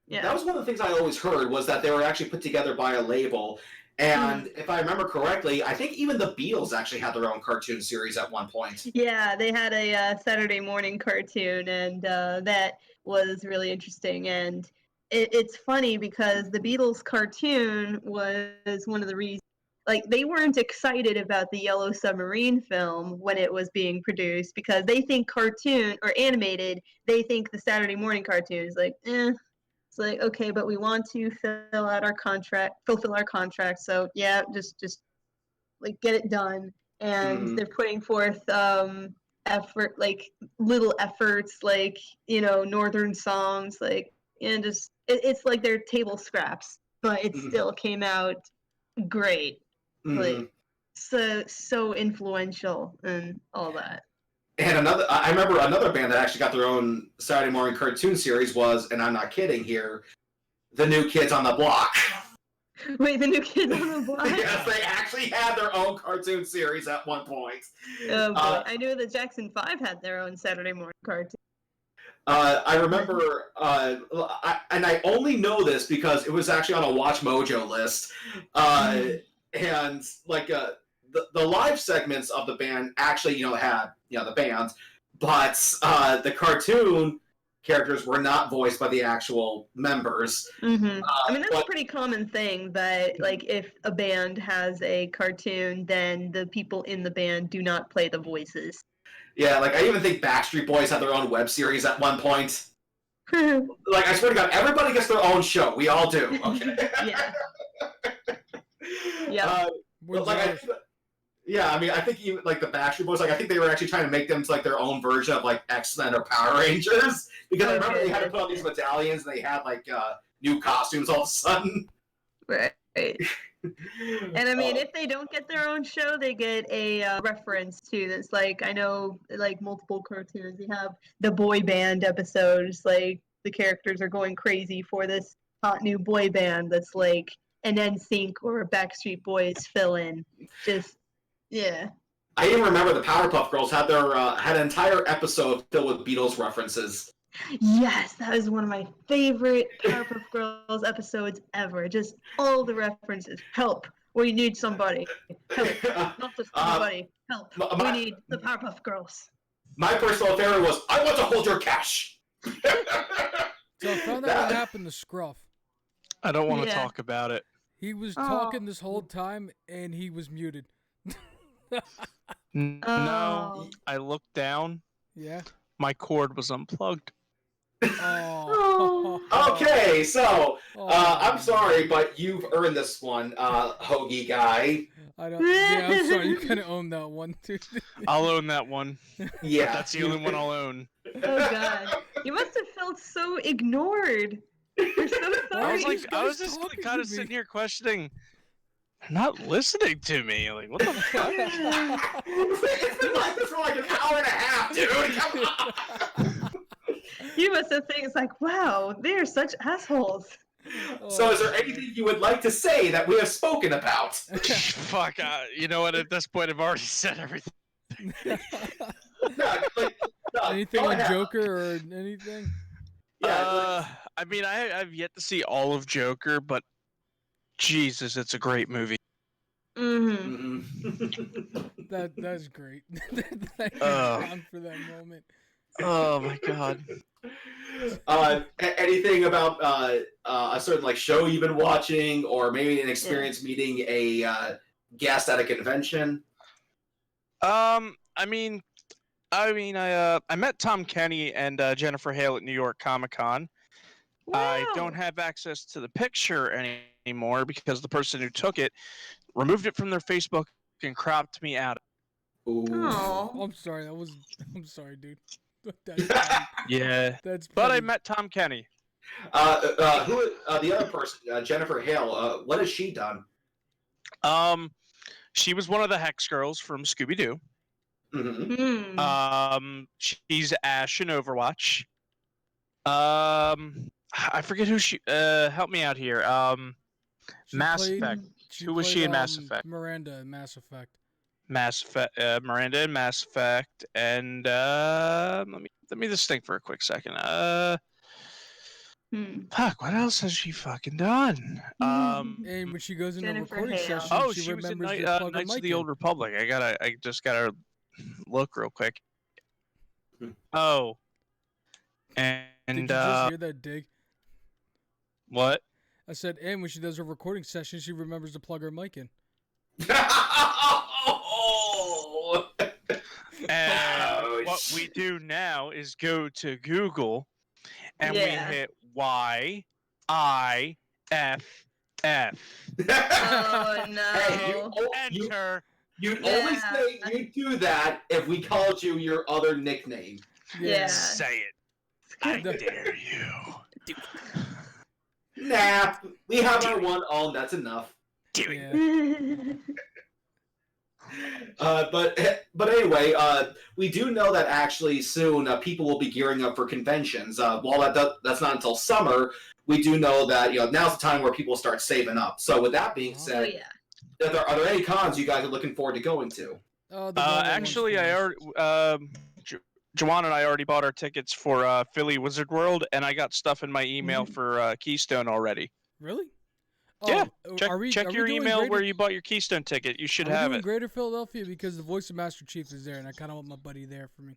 that was one of the things I always heard was that they were actually put together by a label. And if I remember correctly, I think even the Beatles actually had their own cartoon series at one point. Yeah, they had a Saturday morning cartoon, and that was really interesting. And it's funny because the Beatles cartoon was one of the reasons, like, they weren't excited about the Yellow Submarine film when it was being produced because they think cartoon or animated, they think the Saturday morning cartoon is like, It's like, okay, but we want to fulfill our contract. So yeah, just like get it done. And they're putting forth effort, like little efforts, like northern songs, like and just it's like they're table scraps, but it still came out great. Like so influential and all that. And I remember another band that actually got their own Saturday morning cartoon series was, and I'm not kidding here, the New Kids on the Block. Wait, the New Kids on the Block? Yes, they actually had their own cartoon series at one point. Oh boy, I knew the Jackson 5 had their own Saturday morning cartoon. I remember, and I only know this because it was actually on a Watch Mojo list, and like the live segments of the band actually had the band, but the cartoon characters were not voiced by the actual members. That's a pretty common thing that like if a band has a cartoon, then the people in the band do not play the voices. Yeah, like I even think Backstreet Boys had their own web series at one point. Like I swear to God, everybody gets their own show. We all do. Okay. Yeah. Yeah. Yeah, I mean, I think even like the Backstreet Boys, like I think they were actually trying to make them like their own version of like X-Men or Power Rangers because I remember they had to put on these medallions and they had like new costumes all of a sudden. Right. And I mean, if they don't get their own show, they get a reference to this. Like I know, like multiple cartoons, they have the boy band episodes. Like the characters are going crazy for this hot new boy band that's like an NSYNC or a Backstreet Boys fill-in. Just yeah. I even remember the Powerpuff Girls had their had an entire episode filled with Beatles references. Yes, that was one of my favorite Powerpuff Girls episodes ever. Just all the references. Help. We need somebody. Help. Not just anybody. Help. We need the Powerpuff Girls. My personal favorite was, I want to hold your cash. So I found out what happened to Scruff. I don't want to talk about it. He was talking this whole time, and he was muted. No, I looked down. Yeah. My cord was unplugged. Oh. Okay, so I'm sorry, but you've earned this one, Hoagie guy. Yeah, I'm sorry. You kind of own that one too. I'll own that one. Yeah, That's the only one I'll own. Oh God, you must have felt so ignored. You're so sorry. I was just kind of sitting here questioning. They're not listening to me. Like, what the fuck? It's been like this for like an hour and a half, dude. Come on. You must have think it's like, wow, they're such assholes. So is there anything you would like to say that we have spoken about? Fuck, you know what? At this point, I've already said everything. No, anything on Joker or anything? Yeah. I mean, I've yet to see all of Joker, but Jesus, it's a great movie. Mm-hmm. That's great. Thank you, John, for that moment. Oh my God. Anything about a certain like show you've been watching, or maybe an experience meeting a guest at a convention? I met Tom Kenny and Jennifer Hale at New York Comic Con. Wow. I don't have access to the picture anymore because the person who took it removed it from their Facebook and cropped me out. Oh, I'm sorry. I'm sorry, dude. That's funny. Yeah. That's But funny. I met Tom Kenny. The other person, Jennifer Hale, what has she done? She was one of the Hex girls from Scooby Doo. Mm-hmm. She's Ash in Overwatch. I forget who she. Help me out here. Mass Effect. Who was she in Mass Effect? Miranda in Mass Effect. Miranda in Mass Effect, and let me just think for a quick second. Fuck, what else has she fucking done? And when she goes into a Jennifer recording Hale. session, she was in remembers to plug her Knights of mic the in. Old Republic. I just gotta look real quick. Oh, and Did you just hear that dig? What? I said, and when she does her recording session, she remembers to plug her mic in. And what we do now is go to Google and we hit YIFF. Oh no. Hey, Enter. You'd only say you'd do that if we called you your other nickname. Yeah. Say it. I dare you. Nah, we have our one all, that's enough. Yeah. But anyway, we do know that actually soon people will be gearing up for conventions. While that's not until summer, we do know that now's the time where people start saving up. So with that being said, are there any cons you guys are looking forward to going to? Actually, I already. Juwan and I already bought our tickets for Philly Wizard World, and I got stuff in my email for Keystone already. Really? Yeah. Are Check your email where you bought your Keystone ticket. You should have it. Greater Philadelphia because the voice of Master Chief is there, and I kind of want my buddy there for me.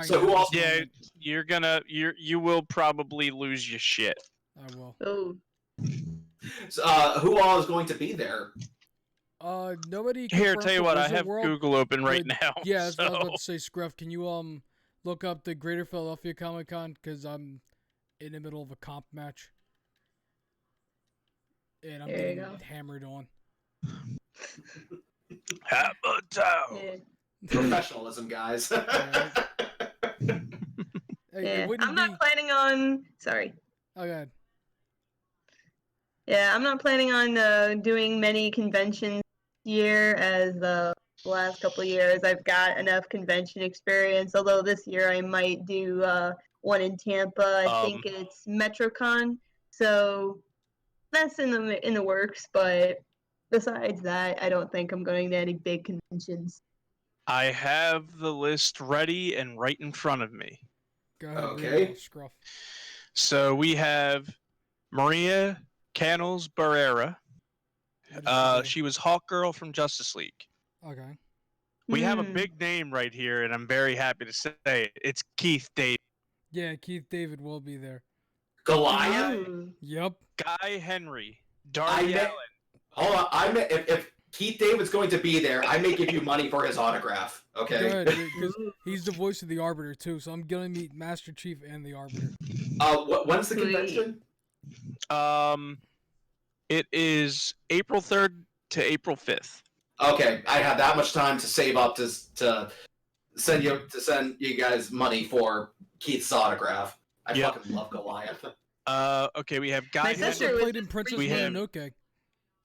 So who else? Yeah, you will probably lose your shit. I will. Oh. So, who all is going to be there? Nobody. Here, tell you what, I have World, Google open right now. Yeah, that's what I was about to say. Scruff, can you look up the Greater Philadelphia Comic Con because I'm in the middle of a comp match, and I'm getting hammered on. Hammertown. Yeah. Professionalism, guys. Hey, Yeah. it wouldn't I'm be. not planning on. Sorry. Oh, God. Yeah, I'm not planning on doing many conventions this year as the last couple of years. I've got enough convention experience. Although this year I might do one in Tampa. I think it's MetroCon. So that's in the works. But besides that, I don't think I'm going to any big conventions. I have the list ready and right in front of me. Go ahead, read Okay. it all, Scruff. So we have Maria Canals Barrera. What does she She was Hawkgirl from Justice League. do? Okay. We have a big name right here, and I'm very happy to say it. It's Keith David. Yeah, Keith David will be there. Goliath. Ooh. Yep. Guy Henry. Darby Allin. Hold on. If Keith David's going to be there, I may give you money for his autograph. Okay. Go ahead, because he's the voice of the Arbiter too. So I'm gonna meet Master Chief and the Arbiter. When's the convention? It is April 3rd to April 5th. Okay, I have that much time to save up to send you guys money for Keith's autograph. I fucking love Goliath. Okay, we have Guy My He also sister Henry, was played in Princess we have- Mononoke.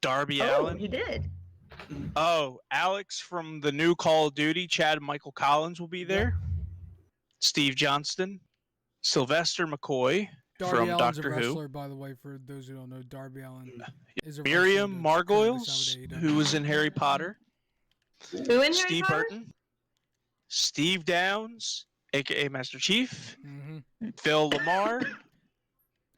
Darby Oh, Allin. he did. Oh, Alex from the new Call of Duty, Chad Michael Collins will be there. Steve Johnston, Sylvester McCoy Darby from Allin's Doctor a Who, wrestler, by the way, for those who don't know. Darby Allin is a Miriam wrestler that's currently Margolyes, signed with AEW. who was in Harry Potter, Who in Harry Steve Potter? Burton, Steve Downs, aka Master Chief, Mm-hmm. Phil Lamar,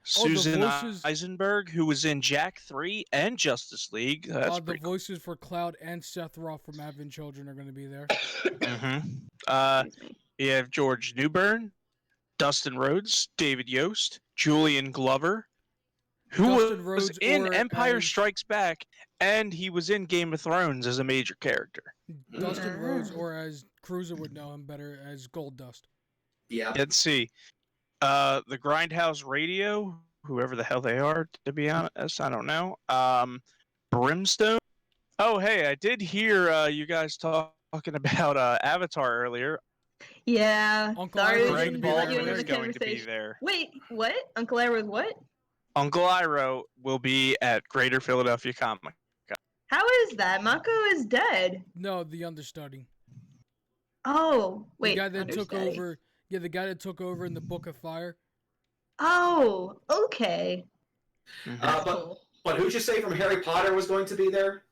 Susan voices- Eisenberg, who was in Jack 3 and Justice League. That's The pretty cool. voices for Cloud and Seth Roth from Advent Children are going to be there. Excuse me. You have George Newbern, Dustin Rhodes, David Yost, Julian Glover, who Dustin was Rhodes in or Empire as- Strikes Back, and he was in Game of Thrones as a major character. Dustin Rhodes, Ah. or as Cruiser would know him better, as Gold Dust. Yeah. Let's see. The Grindhouse Radio, whoever the hell they are, to be honest, I don't know. Brimstone. Oh, hey, I did hear you guys talking about Avatar earlier. Yeah. Uncle Sorry, Ira we Greg didn't Baldwin let you Baldwin into is the going to be conversation. there. Wait, what? Uncle Ira was what? Uncle Iroh will be at Greater Philadelphia Comic. How is that? Mako is dead. No, the understudy. Oh, wait. The guy that took understudy. over. Yeah, the guy that took over in the Book of Fire. Oh, okay. Mhm. That's but cool. but who'd you say from Harry Potter was going to be there?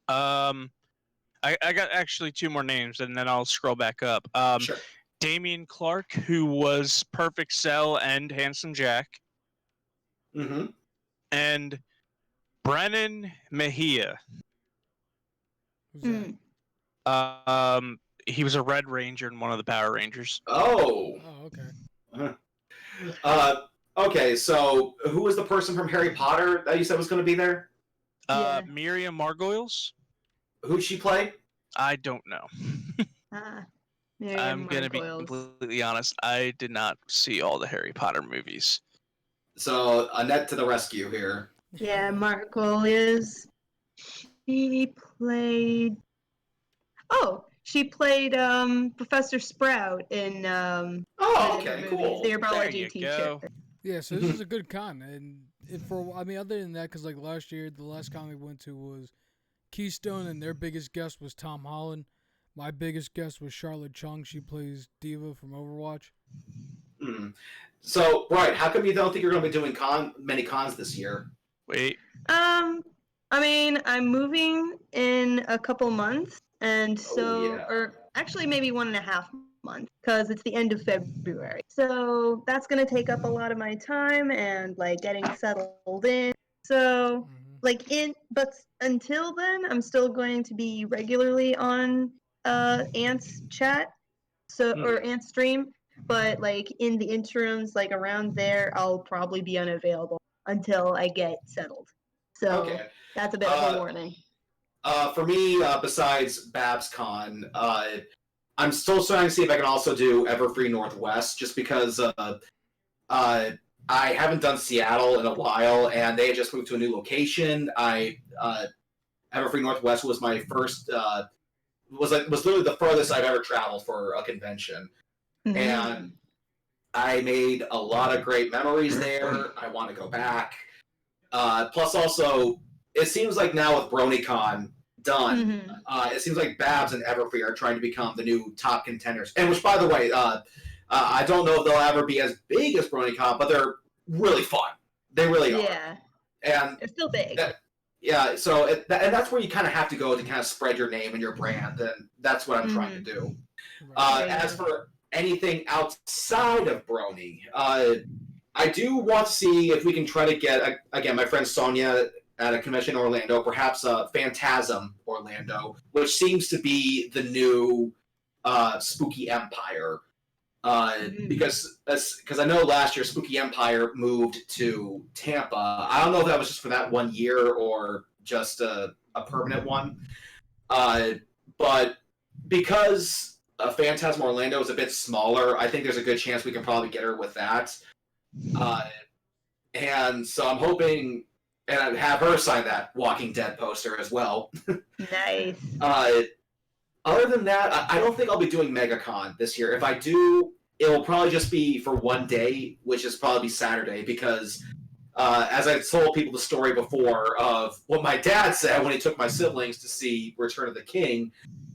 I got actually two more names, and then I'll scroll back up. Sure. Damian Clark, who was Perfect Cell and Handsome Jack, Mm-hmm. and Brennan Mejia. Who's that? Mm. He was a Red Ranger in one of the Power Rangers. Oh. Oh, okay. Okay, so who was the person from Harry Potter that you said was going to be there? Yeah. Miriam Margolyes. Who'd she play? I don't know. Ah, I'm Miriam gonna be Margolyes. completely honest. I did not see all the Harry Potter movies. So Annette to the rescue here. Yeah, Margolyes. She played. Oh, she played Professor Sprout in Oh, the okay, movies, cool. the There herbology you teacher. go. Yeah, so this is a good con, and other than that, because like last year, the last con we went to was Keystone, and their biggest guest was Tom Holland. My biggest guest was Charlotte Chung. She plays Diva from Overwatch. Hmm. So, right, how come you don't think you're going to be doing many cons this year? Wait. I mean, I'm moving in a couple months, and so, yeah. or actually maybe 1.5 months, because it's the end of February. So that's gonna take up a lot of my time and like getting settled in. So but until then, I'm still going to be regularly on Ant's chat, or Ant's stream. But like in the interims, like around there, I'll probably be unavailable until I get settled. So Okay. that's a bit of a warning. For me, besides BabsCon, I'm still trying to see if I can also do Everfree Northwest, just because I haven't done Seattle in a while, and they had just moved to a new location. I Everfree Northwest was my first. Was literally the furthest I've ever traveled for a convention, and I made a lot of great memories there. I want to go back. Plus, also, it seems like now with BronyCon done, it seems like Babs and Everfree are trying to become the new top contenders. And which, by the way, I don't know if they'll ever be as big as BronyCon, but they're really fun. They really are. Yeah. And they're still big. Yeah, so and that's where you kind of have to go to kind of spread your name and your brand, and that's what I'm trying to do. As for anything outside of Brony, I do want to see if we can try to get, again, my friend Sonia at a convention in Orlando, perhaps Phantasm Orlando, which seems to be the new Spooky Empire. Because I know last year Spooky Empire moved to Tampa. I don't know if that was just for that 1 year or just a permanent one. But because Phantasm Orlando is a bit smaller, I think there's a good chance we can probably get her with that. And so I'm hoping, and I'd have her sign that Walking Dead poster as well. Nice. Other than that, I don't think I'll be doing MegaCon this year. If I do, it will probably just be for one day, which is probably Saturday, because as I told people the story before of what my dad said when he took my siblings to see Return of the King,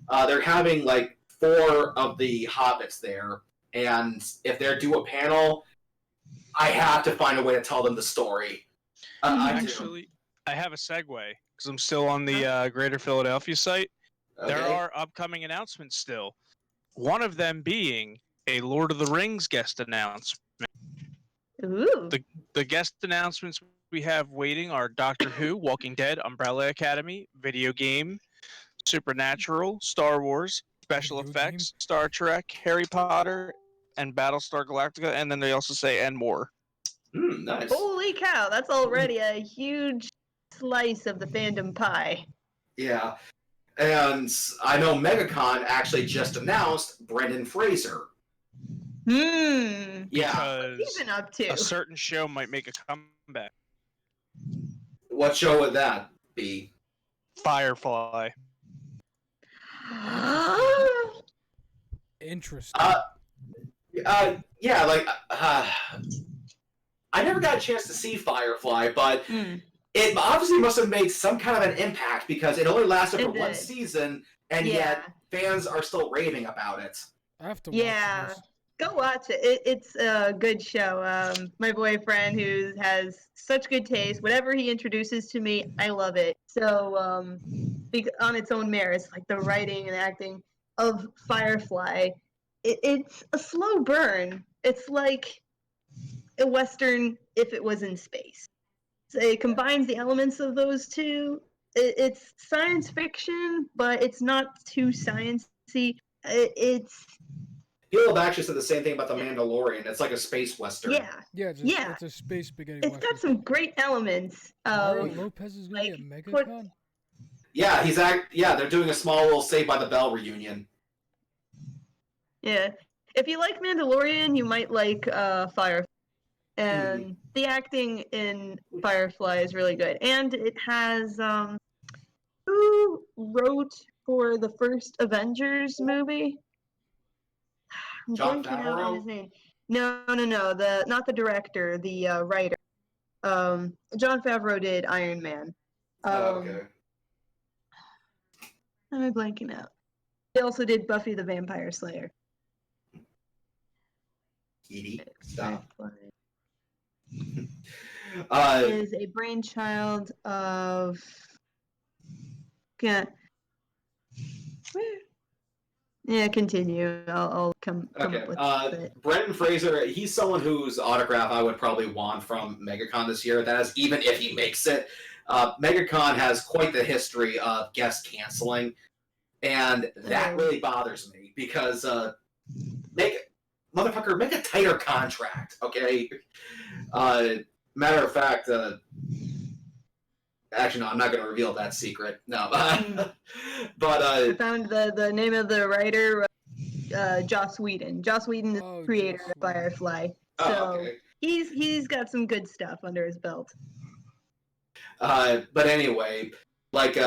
they're having like 4 of the Hobbits there, and if they're due a panel, I have to find a way to tell them the story. Actually, I have a segue, because I'm still on the Greater Philadelphia site. Okay. There are upcoming announcements still. One of them being a Lord of the Rings guest announcement. Ooh. The guest announcements we have waiting are Doctor Who, Walking Dead, Umbrella Academy, Video Game, Supernatural, Star Wars, Special Effects, Star Trek, Harry Potter, and Battlestar Galactica, and then they also say and more. Nice. Holy cow, that's already a huge slice of the fandom pie. Yeah. And I know MegaCon actually just announced Brendan Fraser. Yeah. Because What's he been up to? a certain show might make a comeback. What show would that be? Firefly. Interesting. Yeah, like I never got a chance to see Firefly, but it obviously must have made some kind of an impact because it only lasted for one season, and yet fans are still raving about it. I have to watch this. Go watch it. It's a good show. My boyfriend, who has such good taste, whatever he introduces to me, I love it. So, on its own merits, like the writing and acting of Firefly, it's a slow burn. It's like a Western if it was in space. So it combines the elements of those two. It's science fiction, but it's not too sciencey. People have actually said the same thing about The Mandalorian. It's like a space western. It's a space spaghetti It's western. got some great elements. Mario Lopez is going to be at MegaCon? Yeah, they're doing a small little Saved by the Bell reunion. Yeah. If you like Mandalorian, you might like Firefly. And the acting in Firefly is really good. And it has who wrote for the first Avengers movie? Jon Favreau? His name. No. Not the director, the writer. Jon Favreau did Iron Man. Okay. Am I blanking out? He also did Buffy the Vampire Slayer. Edie, stop. Is a brainchild of. Yeah, continue. I'll come up with it. Brendan Fraser, he's someone whose autograph I would probably want from MegaCon this year. That is, even if he makes it. MegaCon has quite the history of guest canceling, and that really bothers me because make a tighter contract, okay? Matter of fact, actually, no, I'm not going to reveal that secret. No, but I found the name of the writer, Joss Whedon. Joss Whedon is the creator of Firefly, so he's got some good stuff under his belt. But anyway, like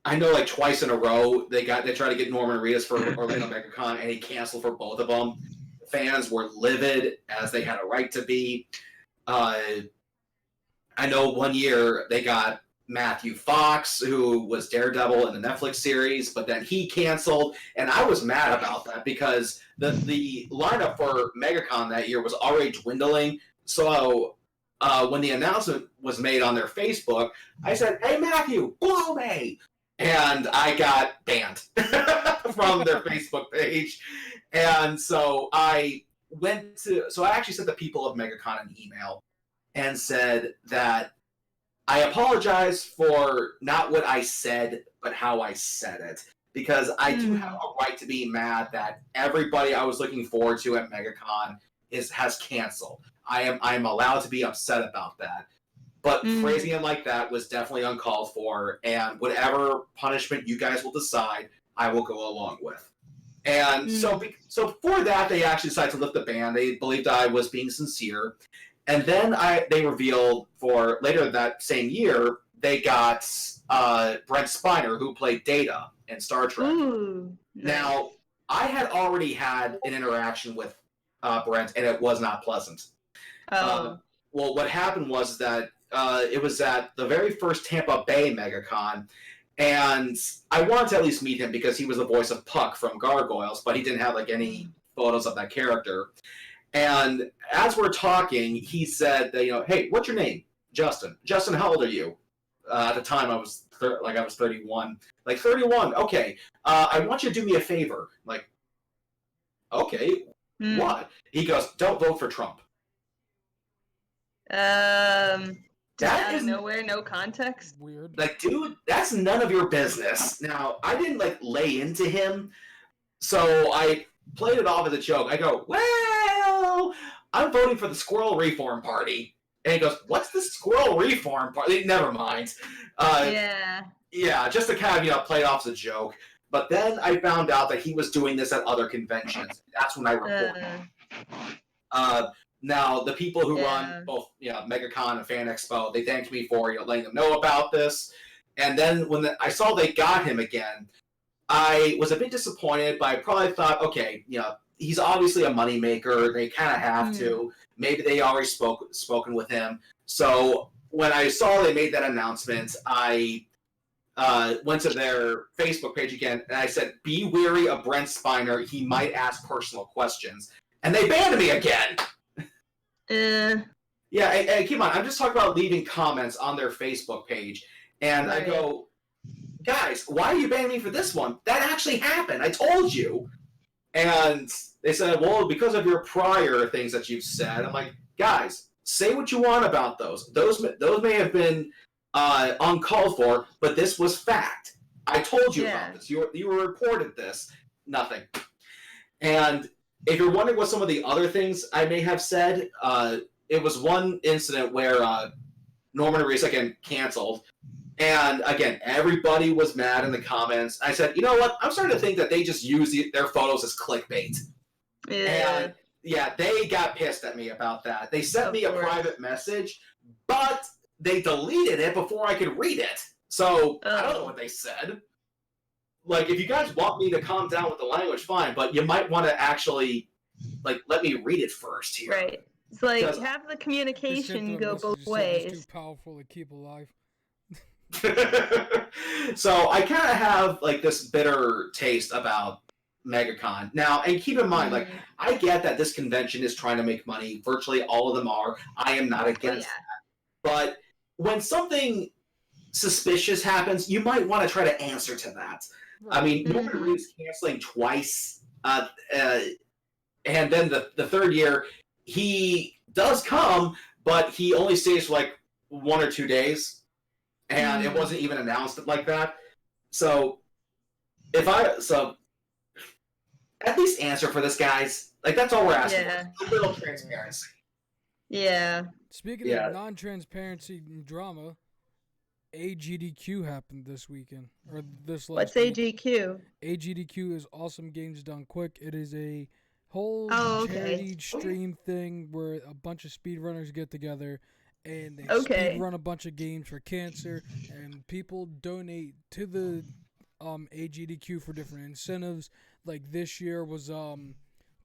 I know like twice in a row they tried to get Norman Reedus for Orlando MegaCon, and he canceled for both of them. Fans were livid, as they had a right to be. I know one year they got Matthew Fox, who was Daredevil in the Netflix series, but then he canceled, and I was mad about that because the lineup for MegaCon that year was already dwindling. So when the announcement was made on their Facebook, I said, "Hey Matthew, blow me!" And I got banned from their Facebook page. And so I actually sent the people of MegaCon an email and said that I apologize for not what I said, but how I said it. Because I do have a right to be mad that everybody I was looking forward to at MegaCon has canceled. I am allowed to be upset about that. But phrasing it like that was definitely uncalled for, and whatever punishment you guys will decide, I will go along with. And so for that, they actually decided to lift the ban. They believed I was being sincere. And then they revealed for later that same year, they got Brent Spiner, who played Data in Star Trek. Ooh, nice. Now, I had already had an interaction with Brent, and it was not pleasant. Oh. Well, what happened was that it was at the very first Tampa Bay MegaCon, and I wanted to at least meet him because he was the voice of Puck from Gargoyles, but he didn't have like any photos of that character. And as we're talking, he said that, hey, what's your name? Justin. Justin, how old are you? At the time, I was 31. Like, 31. Okay. I want you to do me a favor. Like, okay. What? He goes, don't vote for Trump. Out of nowhere, no context. Weird. Like, dude, that's none of your business. Now, I didn't lay into him, so I played it off as a joke. I go, well, I'm voting for the Squirrel Reform Party. And he goes, what's the Squirrel Reform Party? Never mind. Yeah, just to kind of, play it off as a joke. But then I found out that he was doing this at other conventions. That's when I reported. Now, the people who run both MegaCon and Fan Expo, they thanked me for letting them know about this. And then when I saw they got him again, I was a bit disappointed, but I probably thought, okay, he's obviously a moneymaker. They kind of have to. Maybe they already spoken with him. So when I saw they made that announcement, I went to their Facebook page again, and I said, be wary of Brent Spiner. He might ask personal questions. And they banned me again. Yeah, and keep on. I'm just talking about leaving comments on their Facebook page. And I go, guys, why are you banning me for this one? That actually happened. I told you. And they said, well, because of your prior things that you've said. I'm like, guys, say what you want about those. Those may have been uncalled for, but this was fact. I told you about this. You reported this. Nothing. And if you're wondering what some of the other things I may have said, it was one incident where Norman Reedus, again, canceled. And again, everybody was mad in the comments. I said, you know what? I'm starting to think that they just use their photos as clickbait. And they got pissed at me about that. They sent me a private message, but they deleted it before I could read it. So I don't know what they said. Like, if you guys want me to calm down with the language, fine, but you might want to actually, let me read it first here. Right. It's like, have the communication go both ways. It's too powerful to keep alive. So I kind of have, this bitter taste about MegaCon. Now, and keep in mind, I get that this convention is trying to make money. Virtually all of them are. I am not against that. But when something suspicious happens, you might want to try to answer to that. I mean, Norman Reedus canceling twice, and then the third year, he does come, but he only stays for 1 or 2 days, and it wasn't even announced like that. So, at least answer for this, guys. That's all we're asking for. A little transparency. Yeah. Speaking of non-transparency and drama, AGDQ happened this weekend, or this last What's AGDQ? AGDQ is Awesome Games Done Quick. It is a whole charity stream thing where a bunch of speedrunners get together and they Okay. speed run a bunch of games for cancer, and people donate to the AGDQ for different incentives. Like this year was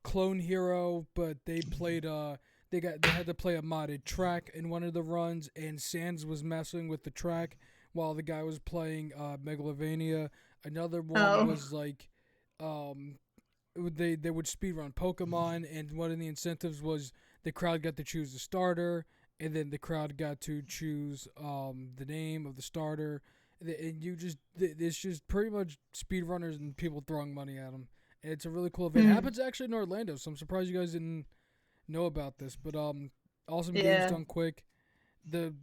Clone Hero, but they played they had to play a modded track in one of the runs, and Sans was messing with the track while the guy was playing Megalovania. Another one was like they would speedrun Pokemon, and one of the incentives was the crowd got to choose the starter, and then the crowd got to choose the name of the starter, and it's just pretty much speedrunners and people throwing money at them. And it's a really cool event. It happens actually in Orlando, so I'm surprised you guys didn't know about this. But awesome games done quick.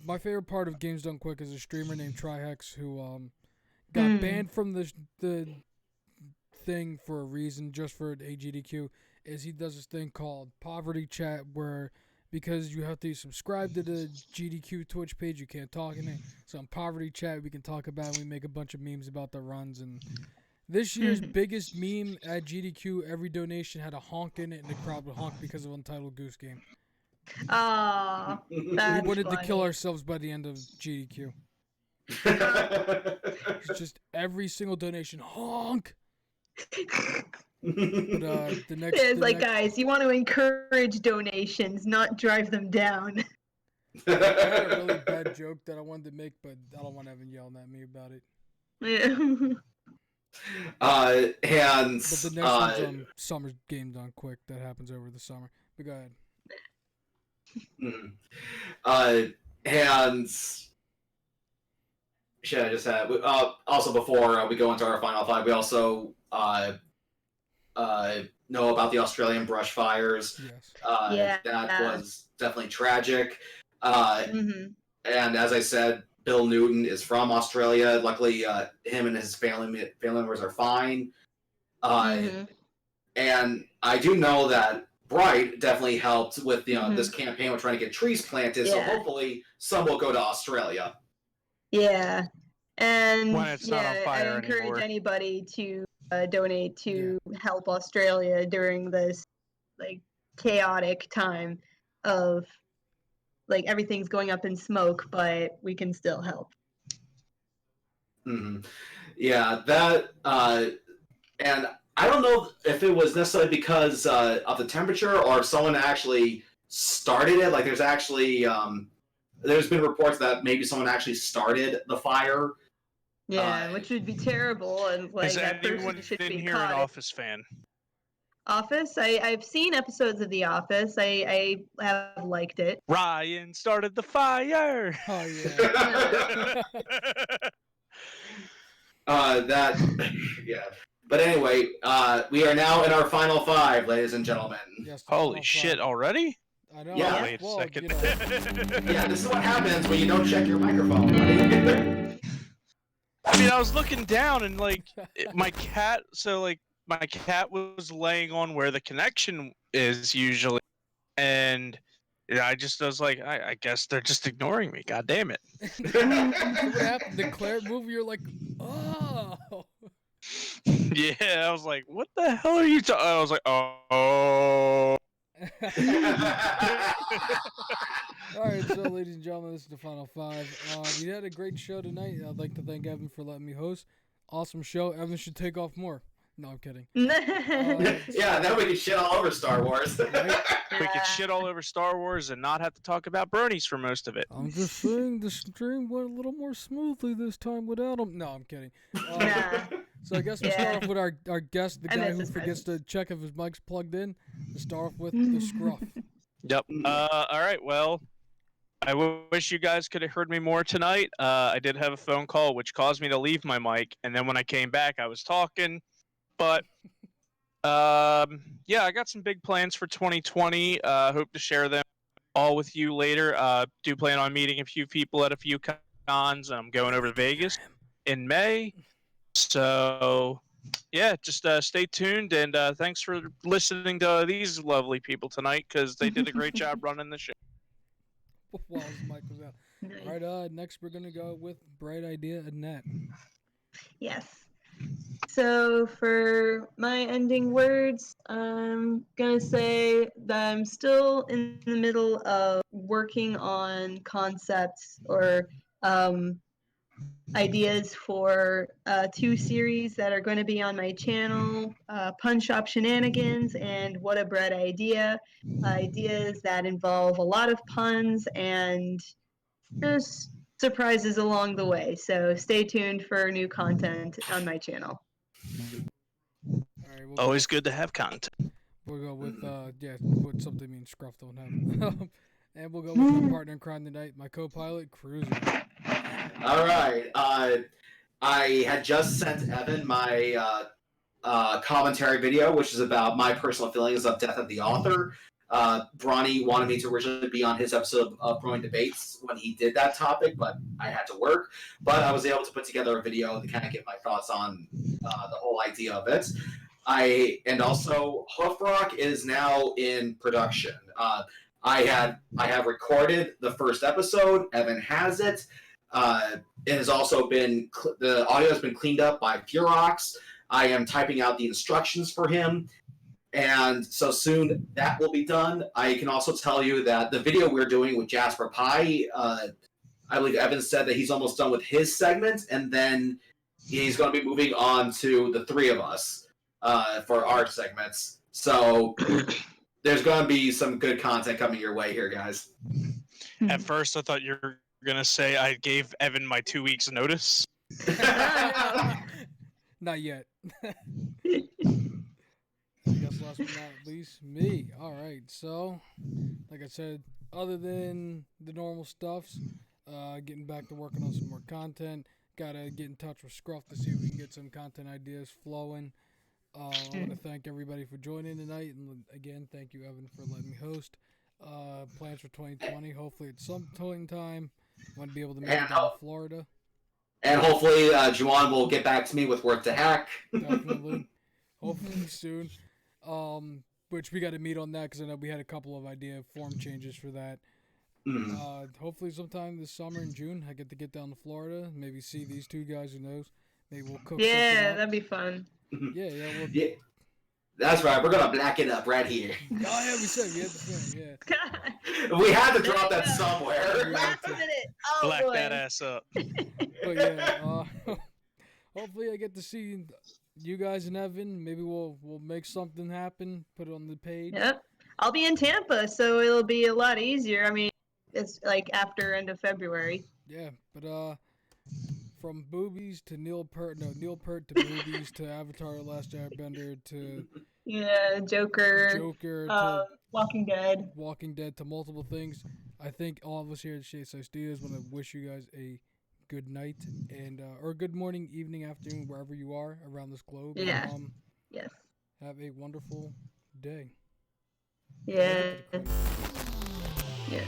My favorite part of Games Done Quick is a streamer named Trihex who got banned from the thing for a reason, just for AGDQ, is he does this thing called Poverty Chat, where because you have to subscribe to the GDQ Twitch page, you can't talk in it. So on Poverty Chat, we can talk about it, and we make a bunch of memes about the runs. And this year's biggest meme at GDQ, every donation had a honk in it, and the crowd would honk because of Untitled Goose Game. Oh, We that's wanted to kill funny. ourselves by the end of GDQ. It's just every single donation honk. But the next, It's the like, next, guys, you want to encourage donations, not drive them down. I had a really bad joke that I wanted to make, but I don't want Evan yelling at me about it. Yeah. And But the next one's Summer Game Done Quick that happens over the summer. But go ahead. And shit, I just had. Also, before we go into our final five, we also know about the Australian brush fires. Yes. That was definitely tragic. Mm-hmm. And as I said, Bill Newton is from Australia. Luckily, him and his family members are fine. And I do know that Bright definitely helped with this campaign. We're trying to get trees planted, so hopefully some will go to Australia. Yeah, and When it's not on fire I encourage anymore. anybody to donate to help Australia during this like chaotic time of like everything's going up in smoke, but we can still help. Mm-hmm. Yeah, that and I don't know if it was necessarily because of the temperature or if someone actually started it. Like, there's actually there's been reports that maybe someone actually started the fire. Yeah, which would be terrible, and like Is that anyone person should in be here an caught. Office fan? Office, I've seen episodes of The Office. I have liked it. Ryan started the fire. Oh yeah. Yeah. But anyway, we are now in our final five, ladies and gentlemen. Yes, Holy shit, already? I know. Yeah. Wait a second. Yeah, this is what happens when you don't check your microphone, buddy. I mean, I was looking down and like my cat was laying on where the connection is usually, and I was like, I guess they're just ignoring me. God damn it! So what happened? The Claire movie. You're like, oh. Yeah, I was like, what the hell are you talking? I was like, oh. Alright, so ladies and gentlemen, this is the final five. We had a great show tonight. I'd like to thank Evan for letting me host. Awesome show. Evan should take off more. No, I'm kidding. Yeah, then we can shit all over Star Wars. Right? We could shit all over Star Wars and not have to talk about bronies for most of it. I'm just saying the stream went a little more smoothly this time without him. No, I'm kidding. So I guess we'll start off with our guest, the guy who forgets to check if his mic's plugged in. We'll start off with the scruff. Yep. All right. Well, I wish you guys could have heard me more tonight. I did have a phone call, which caused me to leave my mic, and then when I came back, I was talking. But yeah, I got some big plans for 2020. Hope to share them all with you later. Do plan on meeting a few people at a few cons, and I'm going over to Vegas in May. So yeah, just stay tuned, and thanks for listening to these lovely people tonight, because they did a great job running the show. While his mic was out. Nice. All right, next we're going to go with Bright Idea Annette. Yes. So for my ending words, I'm gonna say that I'm still in the middle of working on concepts or ideas for 2 series that are going to be on my channel, Pun Shop Shenanigans and What a Bread Idea. Ideas that involve a lot of puns and just surprises along the way. So stay tuned for new content on my channel. All right, we'll Always good to have content. we'll go with with something me and Scruff don't have. And we'll go with my partner in crime tonight, my co-pilot, Cruiser. All right. I had just sent Evan my commentary video, which is about my personal feelings of Death of the Author. Bronny wanted me to originally be on his episode of Growing Debates when he did that topic, but I had to work. But I was able to put together a video to kind of get my thoughts on the whole idea of it. And also Hoof Rock is now in production. I have recorded the first episode. Evan has it. It has also been the audio has been cleaned up by Furox. I am typing out the instructions for him, and so soon that will be done. I can also tell you that the video we're doing with Jasper Pie, I believe Evan said that he's almost done with his segment, and then he's going to be moving on to the 3 of us for our segments. So there's going to be some good content coming your way here, guys. At first, I thought you were gonna say I gave Evan my 2 weeks notice. Not yet. I guess last but not least, me. All right, so like I said, other than the normal stuffs, getting back to working on some more content. Gotta get in touch with Scruff to see if we can get some content ideas flowing. I want to thank everybody for joining tonight, and again, thank you, Evan, for letting me host. Plans for 2020. Hopefully, at some point in time, I want to be able to make it down to Florida. And hopefully, Juwan will get back to me with Work to Hack. Definitely. Hopefully soon. Which we got to meet on that because I know we had a couple of idea form changes for that. Hopefully sometime this summer in June, I get to get down to Florida, maybe see these 2 guys. Who knows? Maybe we'll cook. Yeah, that'd be fun. Yeah. That's right. We're gonna black it up right here. Oh yeah, we said we had the thing. Yeah. We had to drop that somewhere. Last minute. Oh, Black boy. that ass up. But yeah, hopefully I get to see you guys and Evan. Maybe we'll make something happen. Put it on the page. Yep. I'll be in Tampa, so it'll be a lot easier. I mean, it's like after end of February. Yeah, but from boobies to Neil Peart to boobies to Avatar: The Last Airbender to Joker to Walking Dead to multiple things. I think all of us here at Shade Side Studios want to wish you guys a good night and or good morning, evening, afternoon, wherever you are around this globe. Yeah. Yes. Have a wonderful day. Yeah. Yes.